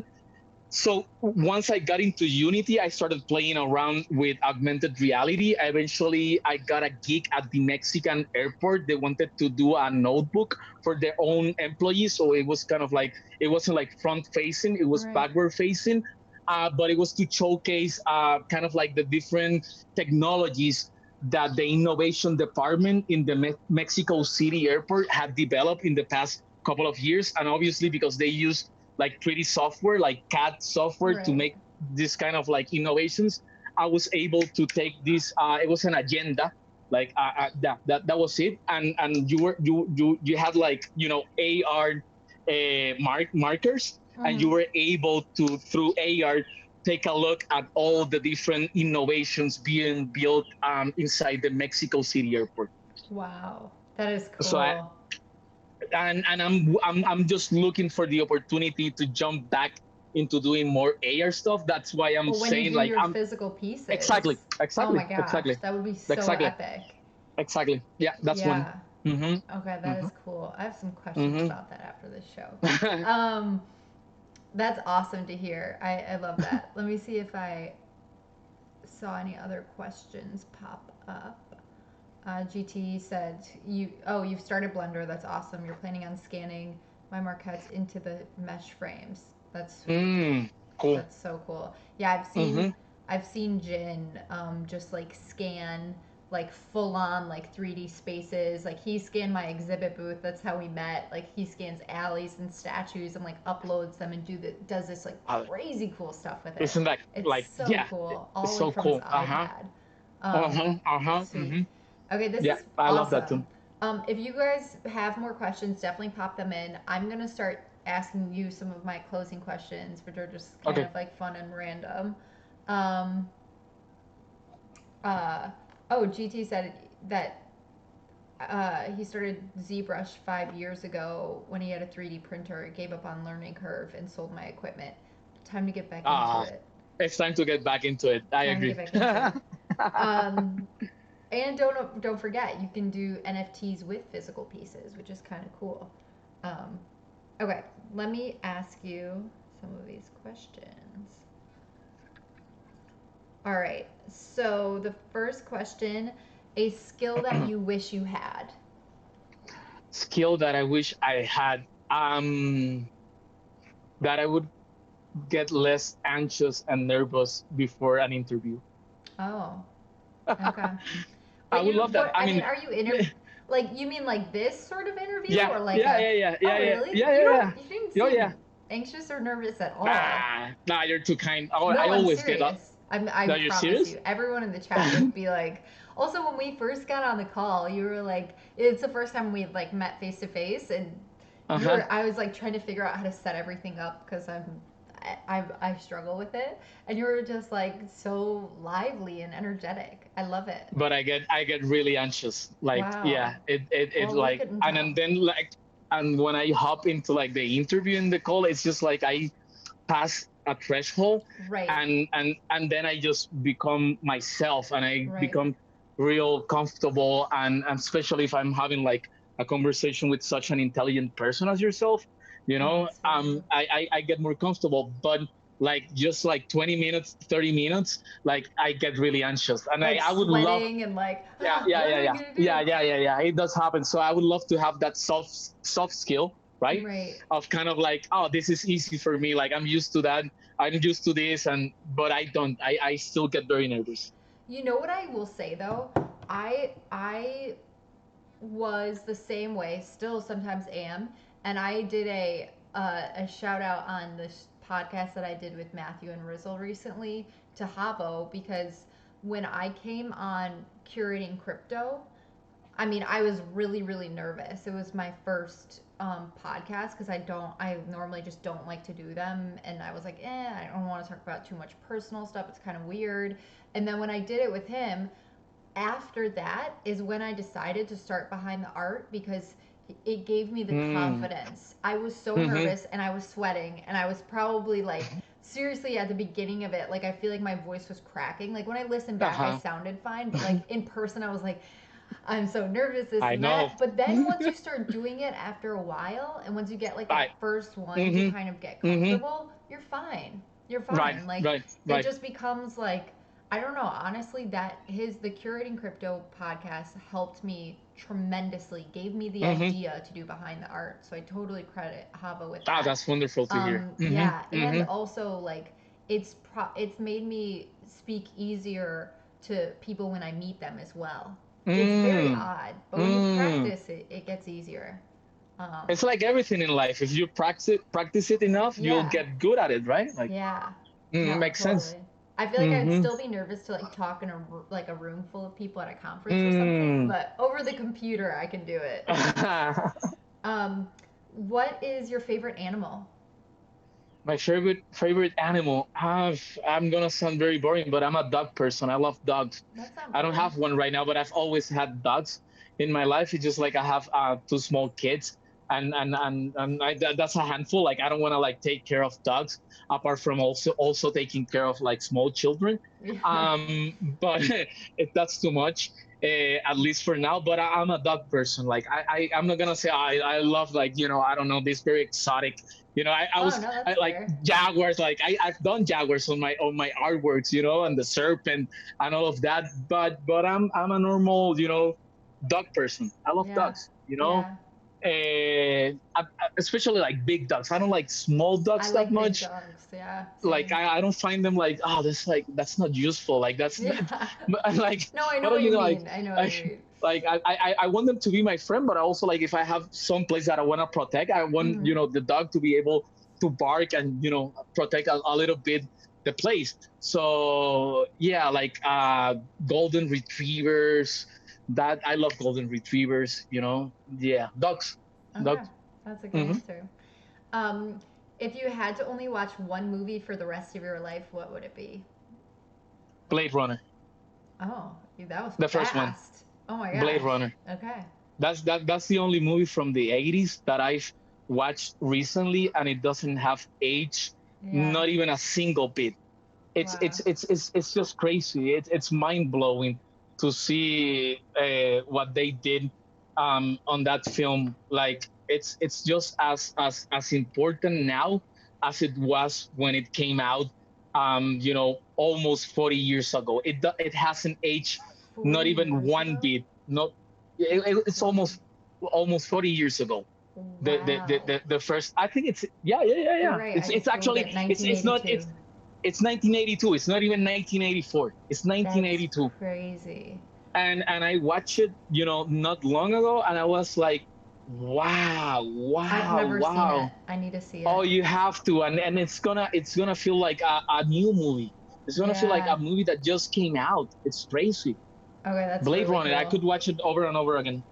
So once I got into Unity, I started playing around with augmented reality. Eventually, I got a gig at the Mexican airport. They wanted to do a notebook for their own employees, so it was kind of like, it wasn't like front facing; it was Right. backward facing. But it was to showcase kind of like the different technologies that the innovation department in the Mexico City airport had developed in the past couple of years, and obviously because they use like 3D software, like CAD software, to Right. make this kind of like innovations. I was able to take this. It was an agenda, like that was it. And you had like AR markers, and Mm-hmm. you were able to, through AR, take a look at all the different innovations being built inside the Mexico City airport. Wow. That is So I, cool. and I'm just looking for the opportunity to jump back into doing more AR stuff. That's why I'm Well, when you saying do like your I'm physical pieces, exactly, oh my exactly, gosh, exactly, that would be so exactly, epic. exactly. Yeah, that's one. Yeah. Mhm. Okay, that is Mhm. cool. I have some questions Mhm. about that after this show. Um, that's awesome to hear. I love that. Let me see if I saw any other questions pop up. GT said, you've started Blender. That's awesome. You're planning on scanning my marquettes into the mesh frames. Cool. That's so cool. Yeah, Mhm. I've seen Jin just like scan like full on like 3D spaces. Like he scanned my exhibit booth. That's how we met. Like he scans alleys and statues and like uploads them and does this like Uh, crazy cool stuff with it. isn't that It's like, so yeah? cool. It's All so like from his cool. Uh huh. iPad. Uh Um, huh. Uh huh. sweet. Mhm. Okay, this Yeah, is I love that awesome. too. If you guys have more questions, definitely pop them in. I'm gonna start asking you some of my closing questions, which are just kind Okay. of like fun and random. Um, Uh, oh, GT said that he started ZBrush 5 years ago when he had a 3D printer, gave up on learning curve, and sold my equipment. Time to get back into Ah, it. it's time to get back into it. I Time to get agree. back into it. Um, and don't forget, you can do NFTs with physical pieces, which is kind of cool. Um, okay, let me ask you some of these questions. All right. So the first question, a skill that you wish you had. Skill that I wish I had. That I would get less anxious and nervous before an interview. Oh, okay. I But would you, love that. what, I I mean, mean, are you like, you mean like this sort of interview yeah, or like yeah, a, yeah, yeah, oh, yeah, yeah, really? yeah, yeah, You didn't yeah. Oh, yeah. seem anxious or nervous at all. Nah, you're too kind. Oh, I No, I'm always get up. serious. I No, you're promise serious? you. Everyone in the chat would be like, also, when we first got on the call, you were like, it's the first time we like met face to face, and Uh-huh. I was like trying to figure out how to set everything up because I struggle with it, and you were just like so lively and energetic. I love it. But I get really anxious. Like, Wow. yeah, it Well, we like, couldn't and tell. then like, and when I hop into like the interview in the call, it's just like I pass a threshold, Right. and then I just become myself, and I Right. become real comfortable, and especially if I'm having like a conversation with such an intelligent person as yourself, Oh, that's true. I get more comfortable. But like just like 20 minutes, 30 minutes, like I get really anxious, and Like I would love. sweating and like, Yeah, ah, yeah, what am yeah, I yeah, gonna yeah, do? yeah, yeah, yeah. It does happen. So I would love to have that soft skill, right? Right. Of kind of like, oh, this is easy for me. Like I'm used to that. I'm used to this, and but I don't. I still get very nervous. You know what I will say though? I was the same way, still sometimes am, and I did a shout out on this podcast that I did with Matthew and Rizzle recently to Havo because when I came on curating crypto, I mean, I was really, really nervous. It was my first podcast because I normally just don't like to do them. And I was like, I don't want to talk about too much personal stuff. It's kind of weird. And then when I did it with him, after that is when I decided to start behind the art because it gave me the Mm. confidence. I was so Mm-hmm. nervous and I was sweating and I was probably like seriously at the beginning of it like I feel like my voice was cracking. Like when I listened back I Uh-huh. sounded fine, but like in person I was like I'm so nervous, this I and know. that. But then once you start doing it after a while, and once you get like Right. that first one to Mm-hmm. kind of get Mm-hmm. comfortable, you're fine. You're Right. fine. Like Right. it Right. just becomes like I don't know. Honestly, the curating crypto podcast helped me tremendously. Gave me the Mm-hmm. idea to do behind the art. So I totally credit Hava with Ah, that. that's wonderful to hear. Mm-hmm. Yeah, and Mm-hmm. also like it's made me speak easier to people when I meet them as well. It's very Mm. odd, but when you Mm. practice it, it gets easier. It's Um, like everything in life. If you practice it enough, you'll yeah, get good at it, right? Like, yeah, no, makes sense. totally. I feel like I'd Mm-hmm. still be nervous to like talk in like a room full of people at a conference or something, Mm. but over the computer I can do it. um, what is your favorite animal? My favorite animal. I'm gonna sound very boring, but I'm a dog person. I love dogs. That's not I don't boring. have one right now, but I've always had dogs in my life. It's just like I have two small kids, and that's a handful. Like I don't want to like take care of dogs apart from also taking care of like small children. Yeah. But if that's too much, at least for now. But I'm a dog person. Like I'm not gonna say I love like I don't know this very exotic. I Oh was no, that's like fair. jaguars. Like I've done jaguars on my artworks, and the serpent and all of that. But I'm a normal, dog person. I love Yeah, dogs. yeah. Especially like big dogs. I don't like small I dogs that like big much. dogs. Yeah, Like same. I don't find them like, oh, that's not useful. Like that's Yeah. like, No, I know but what you like mean. I know what I you mean. I want them to be my friend, but I also like if I have some place that I want to protect, I want Hmm. the dog to be able to bark and protect a little bit the place. So yeah, like golden retrievers. That I love golden retrievers. Yeah, dogs, Okay, dogs. that's a good Hmm. answer. Um, if you had to only watch one movie for the rest of your life, what would it be? Blade Runner. Oh, that was The first one, fast. Oh my Blade gosh. Runner. Okay. That's the only movie from the 80s that I've watched recently, and it doesn't have age, Yeah. not even a single bit. Wow. It's just crazy. It's mind blowing to see what they did on that film. Like it's just as important now as it was when it came out. Almost 40 years ago. It hasn't aged not 40 even years one ago? bit. Not That's it's crazy. almost 40 years ago. Wow. The first, I think it's You're yeah. right. I It's just googled actually it, it's not 1982. it's 1982. It's not even 1984. It's That's 1982. crazy. And I watched it, not long ago, and I was like, wow, I've wow, never seen it. wow. I need to see Oh, it. you have to, and it's gonna feel like a new movie. It's gonna feel like Yeah. a movie that just came out. It's crazy. Okay, that's Blade really Runner. I cool. could watch it over and over again.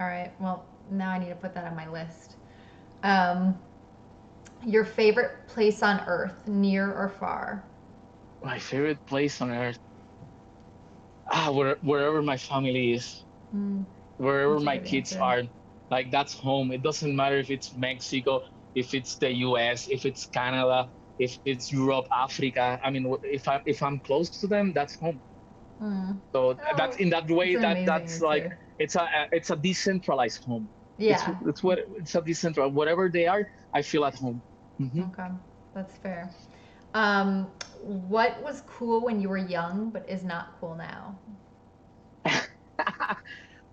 All right. Well, now I need to put that on my list. Um, your favorite place on Earth, near or far? My favorite place on earth. Wherever my family is, Mm, wherever that's a my good kids answer. are, like that's home. It doesn't matter if it's Mexico, if it's the US, if it's Canada, if it's Europe, Africa. I mean, if I'm close to them, that's home. Mm. So that's Oh, in that it's way, an amazing that's like answer. it's a decentralized home. It's Yeah. it's what it's a decentralized, whatever they are, I feel at home. Hmm. Okay, that's fair. Um, what was cool when you were young but is not cool now?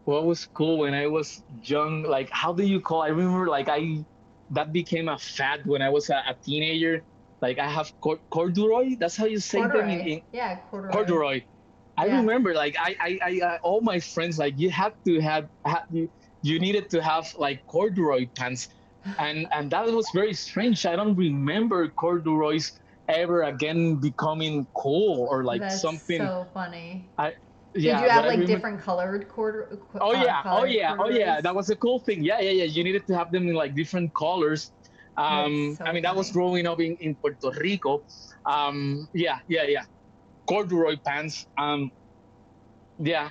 What was cool when I was young? Like, how do you call? I remember, like, that became a fad when I was a teenager. Like, I have corduroy. That's how you say them Corduroy. in Yeah, corduroy. corduroy. I Yeah. remember, like, all my friends, like, you had to you needed to have like corduroy pants, and that was very strange. I don't remember corduroys ever again becoming cool or like That's something. so funny. I Did you Yeah, but have I like remember. different colored Oh yeah, oh colored yeah, oh corduroys? yeah. That was a cool thing. Yeah, yeah, yeah. You needed to have them in like different colors. That's I so mean, that was funny. growing up in Puerto Rico. Yeah, yeah, yeah. Corduroy pants. Yeah.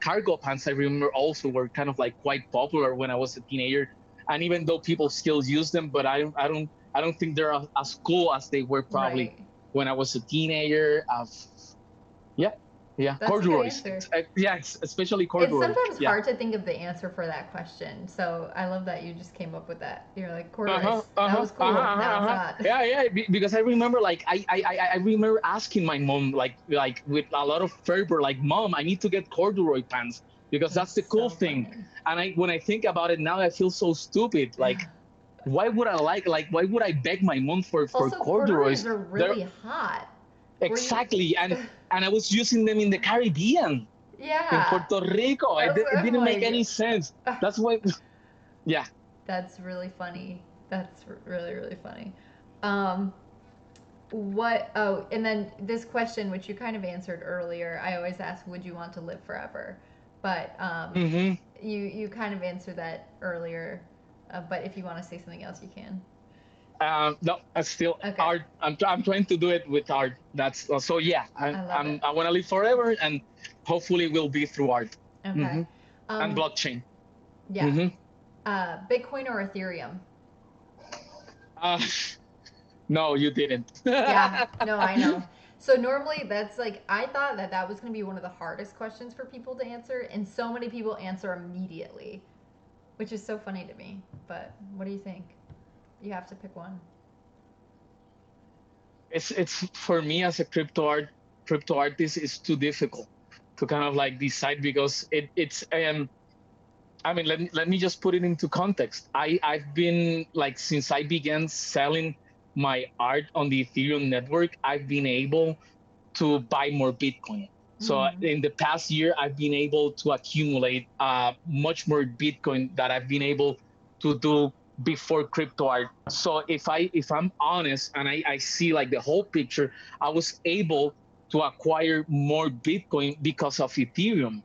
Cargo pants. I remember also were kind of like quite popular when I was a teenager, and even though people still use them, but I don't think they're as cool as they were probably Right. when I was a teenager. Yeah, yeah. That's a good Corduroys. answer. Yeah, especially It's corduroy. sometimes Yeah. hard to think of the answer for that question. So I love that you just came up with that. You're like, Uh-huh, corduroys. That uh-huh, was uh-huh, cool. uh-huh, Now it's uh-huh. not. Yeah, yeah, because I remember like I remember asking my mom like with a lot of fervor, like, Mom, I need to get corduroy pants because that's That's the cool so thing. funny. And when I think about it now, I feel so stupid. Like, why would I beg my mom for Also, corduroys corduroys? are They're really hot. Were you? exactly, and I was using them in the Caribbean, in Yeah. Puerto Rico. That's It what I'm didn't make like. any sense. That's why. Yeah. That's really funny. That's really, really funny. Um, what? Oh, and then this question, which you kind of answered earlier, I always ask, would you want to live forever? But Hmm. you kind of answered that earlier. But if you want to say something else, you can. No, I still Okay, art. I'm trying to do it with art. That's so. Yeah, I love it. I want to live forever, and hopefully will be through art. Okay. Hmm. And Um, blockchain. yeah. Hmm. Bitcoin or Ethereum? Uh, no, you didn't. Yeah, no, I know. So normally that's like I thought that that was going to be one of the hardest questions for people to answer, and so many people answer immediately, which is so funny to me. But what do you think? You have to pick one. It's for me as a crypto artist. It's too difficult to kind of like decide because it's I mean, let me just put it into context. I've been like since I began selling my art on the Ethereum network, I've been able to buy more Bitcoin. So Mm. in the past year, I've been able to accumulate much more Bitcoin that I've been able to do before crypto art. So if I'm honest and I see like the whole picture, I was able to acquire more Bitcoin because of Ethereum.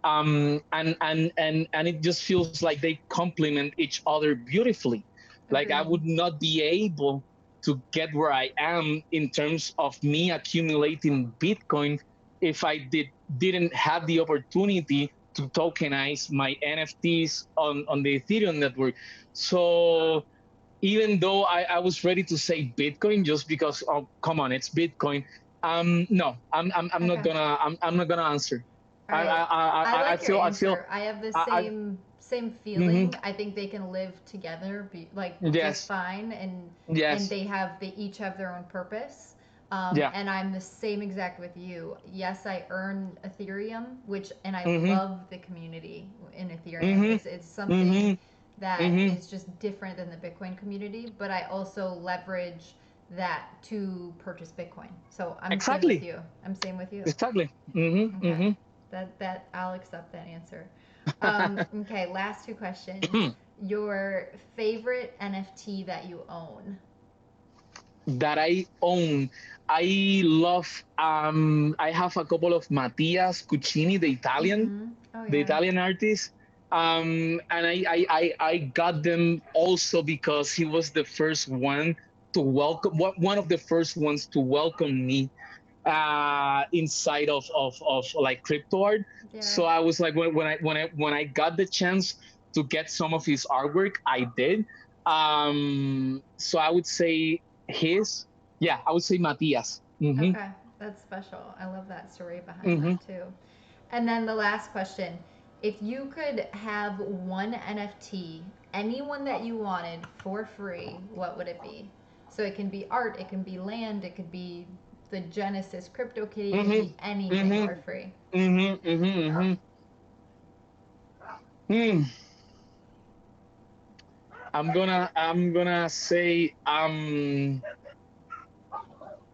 And it just feels like they complement each other beautifully. Like I Agreed. would not be able to get where I am in terms of me accumulating Bitcoin if I did didn't have the opportunity to tokenize my NFTs on the Ethereum network. So even though I was ready to say Bitcoin just because, oh, come on, it's Bitcoin. No, I'm not Okay. gonna I'm not gonna answer. All right. I I like your feel answer. I have the I same mm-hmm, feeling. I think they can live together, like just yes, fine, and yes, they each have their own purpose. yeah, And I'm the same exact with you. Yes, I earn Ethereum, which and I mm-hmm, love the community in Ethereum. mm-hmm, It's something mm-hmm, that mm-hmm. is just different than the Bitcoin community, but I also leverage that to purchase Bitcoin. So I'm same with Exactly, you. I'm same with you. exactly. Mm-hmm, Okay. mm-hmm. That I'll accept that answer. Okay, last two questions. Your favorite NFT that you own? That I own. I love. I have a couple of Mattias Cuccini, Mm-hmm. Oh the yeah. Italian artist. And I got them also because he was the first one to welcome, one of the first ones to welcome me inside of like crypto art. Yeah. So I was like, when I got the chance to get some of his artwork, I did. So I would say his, yeah, I would say Matias. Mm-hmm, Okay. That's special. I love that story behind mm-hmm. that too. And then the last question. If you could have one NFT, anyone that you wanted for free, what would it be? So it can be art, it can be land, it could be the Genesis crypto kitty, it can Mm-hmm. be anything Mm-hmm. for free. Mm-hmm. Mm-hmm. Mm. I'm gonna say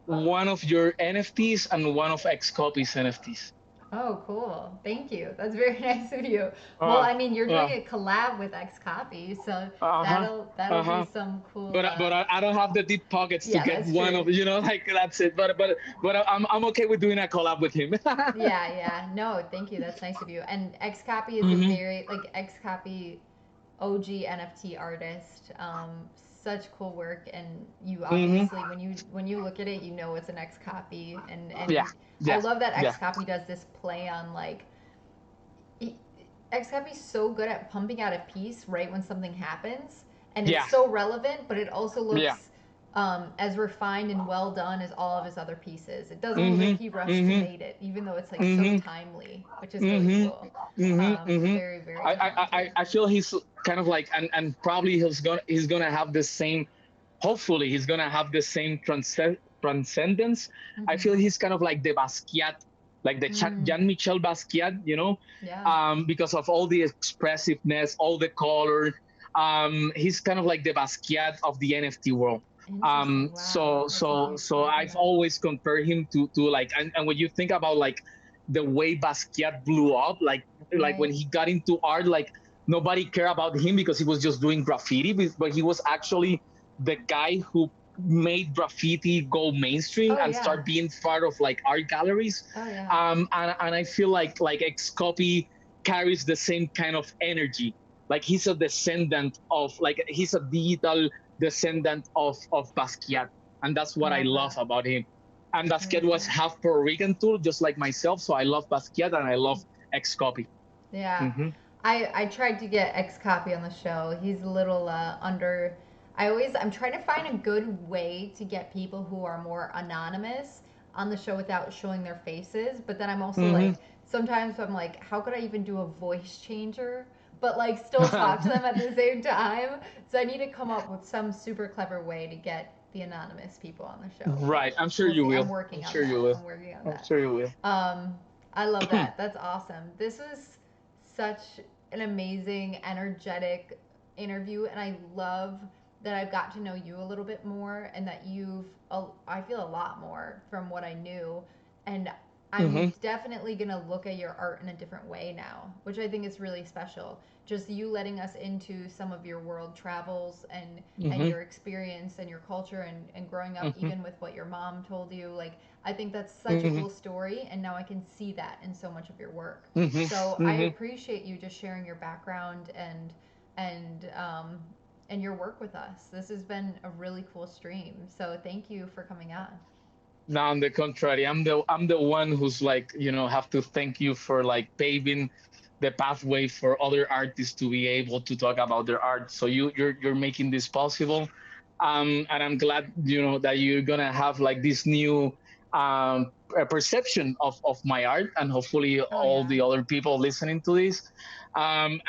one of your NFTs and one of Xcopy's NFTs. Oh, cool. Thank you. That's very nice of you. Well, Uh, I mean, you're doing uh, a collab with X Copy, so uh-huh. that'll be Uh-huh. some cool But I don't have the deep pockets to yeah, get that's one true. of, like that's it. But I'm okay with doing a collab with him. Yeah, yeah. No, thank you. That's nice of you. And X Copy is a Mm-hmm. very like X Copy OG NFT artist. Such cool work, and you Mm-hmm. obviously when you look at it, you know it's an X Copy, Yeah. and I Yeah. love that Yeah. X Copy does this play on like X is so good at pumping out a piece right when something happens, and it's Yeah. so relevant, but it also Yeah. looks as refined and well done as all of his other pieces. It doesn't look like Mm-hmm. he rushed to Mm-hmm. made it, even though it's like so Mm-hmm. timely, which is really Mm-hmm. cool. Mm-hmm. Mm-hmm. Very very talented. I feel he's kind of like, and probably he's gonna have the same, hopefully he's gonna have the same transcendence. I Mm-hmm. feel he's kind of like the Basquiat, like the Mm, Jean Michel Basquiat, yeah. because of all the expressiveness, all the color. He's kind of like the Basquiat of the NFT world. Interesting. Wow, that's a huge So I've compliment. always compared him to like, and when you think about like the way Basquiat blew up, like when Right. he got into art, like nobody cared about him because he was just doing graffiti, but he was actually the guy who made graffiti go mainstream Oh and yeah. start being part of like art galleries. Oh yeah. And I feel like Xcopy carries the same kind of energy. Like he's a descendant of, like he's a digital descendant of Basquiat, and that's I what I love love that. about him. And Very Basquiat was cool. half Puerto Rican too, just like myself. So I love Basquiat and I love Xcopy. Yeah, Mm-hmm. I tried to get X Copy on the show. He's a little under. I'm trying to find a good way to get people who are more anonymous on the show without showing their faces. But then I'm also Mm-hmm. like sometimes I'm like, how could I even do a voice changer? But like still talk to them at the same time. So I need to come up with some super clever way to get the anonymous people on the show. But Right. I'm sure we'll you see. I'm will. I'm working on sure you that. will. I'm working on I'm that. sure you will. Um, I love that. That's awesome. This was such an amazing, energetic interview, and I love that I've got to know you a little bit more, and that I feel a lot more from what I knew, and I'm Mm-hmm. definitely gonna look at your art in a different way now, which I think is really special. Just you letting us into some of your world travels and Mm-hmm. your experience and your culture and growing up Mm-hmm. even with what your mom told you. Like I think that's such a Mm-hmm. cool story, and now I can see that in so much of your work. So I Mm-hmm. appreciate you just sharing your background and um, and your work with us. This has been a really cool stream. So thank you for coming on. No, on the contrary, I'm the one who's like, have to thank you for like paving the pathway for other artists to be able to talk about their art. So you're making this possible. And I'm glad, that you're gonna have like this new perception of my art, and hopefully Oh all yeah. the other people listening to this. And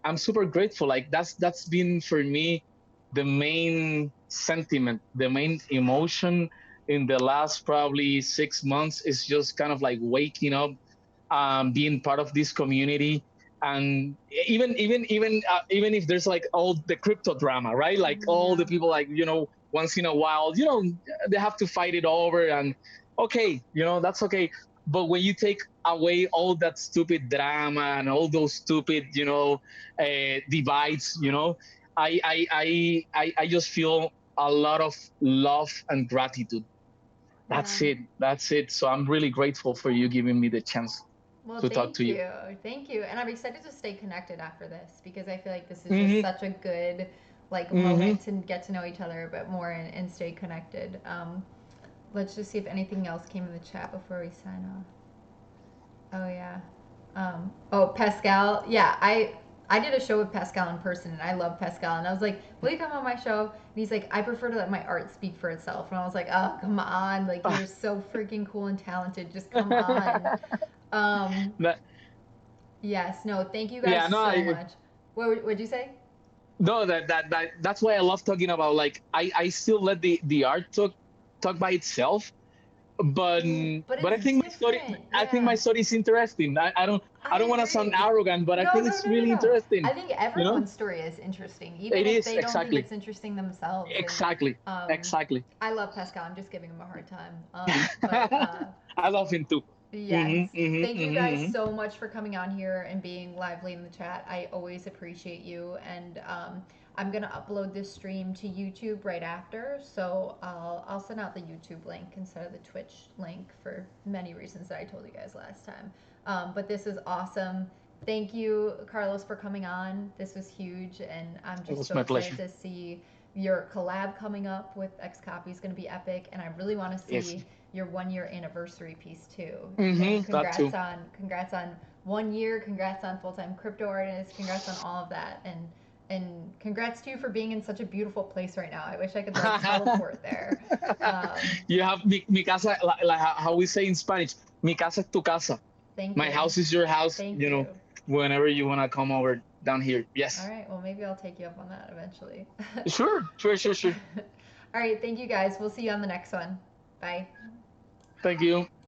I'm super grateful. Like that's been for me the main sentiment, the main emotion in the last probably 6 months is just kind of like waking up, being part of this community, and even if there's like all the crypto drama, right? Like all Yeah. the people, like once in a while, they have to fight it over, and okay, that's okay. But when you take away all that stupid drama and all those stupid, divides, I just feel a lot of love and gratitude. Yeah. That's it. So I'm really grateful for you giving me the chance Well, to talk to thank you. you. Thank you. And I'm excited to stay connected after this because I feel like this is just Hmm. such a good like Hmm. moment to get to know each other a bit more and stay connected. Let's just see if anything else came in the chat before we sign off. Oh yeah. Oh, Pascal. Yeah, I did a show with Pascal in person, and I love Pascal. And I was like, "Will you come on my show?" And he's like, "I prefer to let my art speak for itself." And I was like, "Oh, come on! Like you're so freaking cool and talented. Just come on." Um, That- yes. No. Thank you guys yeah, no, so much. What'd you say? no, that's why I love talking about, like, I still let the art talk by itself, but But but it's different. I think my Yeah. story is interesting. I I don't want to sound agree. arrogant, but I No, think no, it's no, no, really no. interesting. I think You know, everyone's story is interesting, even it if is they don't think exactly, it's interesting themselves. And exactly, um, exactly. I love Pascal. I'm just giving him a hard time. But I love him too. yes, Hmm. Hmm. thank you guys Hmm. so much for coming on here and being lively in the chat. I always appreciate you. And I'm gonna upload this stream to YouTube right after, so I'll send out the YouTube link instead of the Twitch link for many reasons that I told you guys last time. But this is awesome. Thank you, Carlos, for coming on. This was huge, and I'm It just was so my excited pleasure. to see your collab coming up with X Copy. Is going to be epic, and I really want to Yes. see your 1 year anniversary piece too. And That too. congrats on 1 year. Congrats on full time crypto artist. Congrats on all of that, and congrats to you for being in such a beautiful place right now. I wish I could like teleport there. You have mi casa, like how we say in Spanish, mi casa es tu casa. Thank My you. house is your house, Thank you. whenever you want to come over down here. All Yes. right. Well, maybe I'll take you up on that eventually. Sure, sure, sure, sure. All right. Thank you guys. We'll see you on the next one. Bye. Thank you.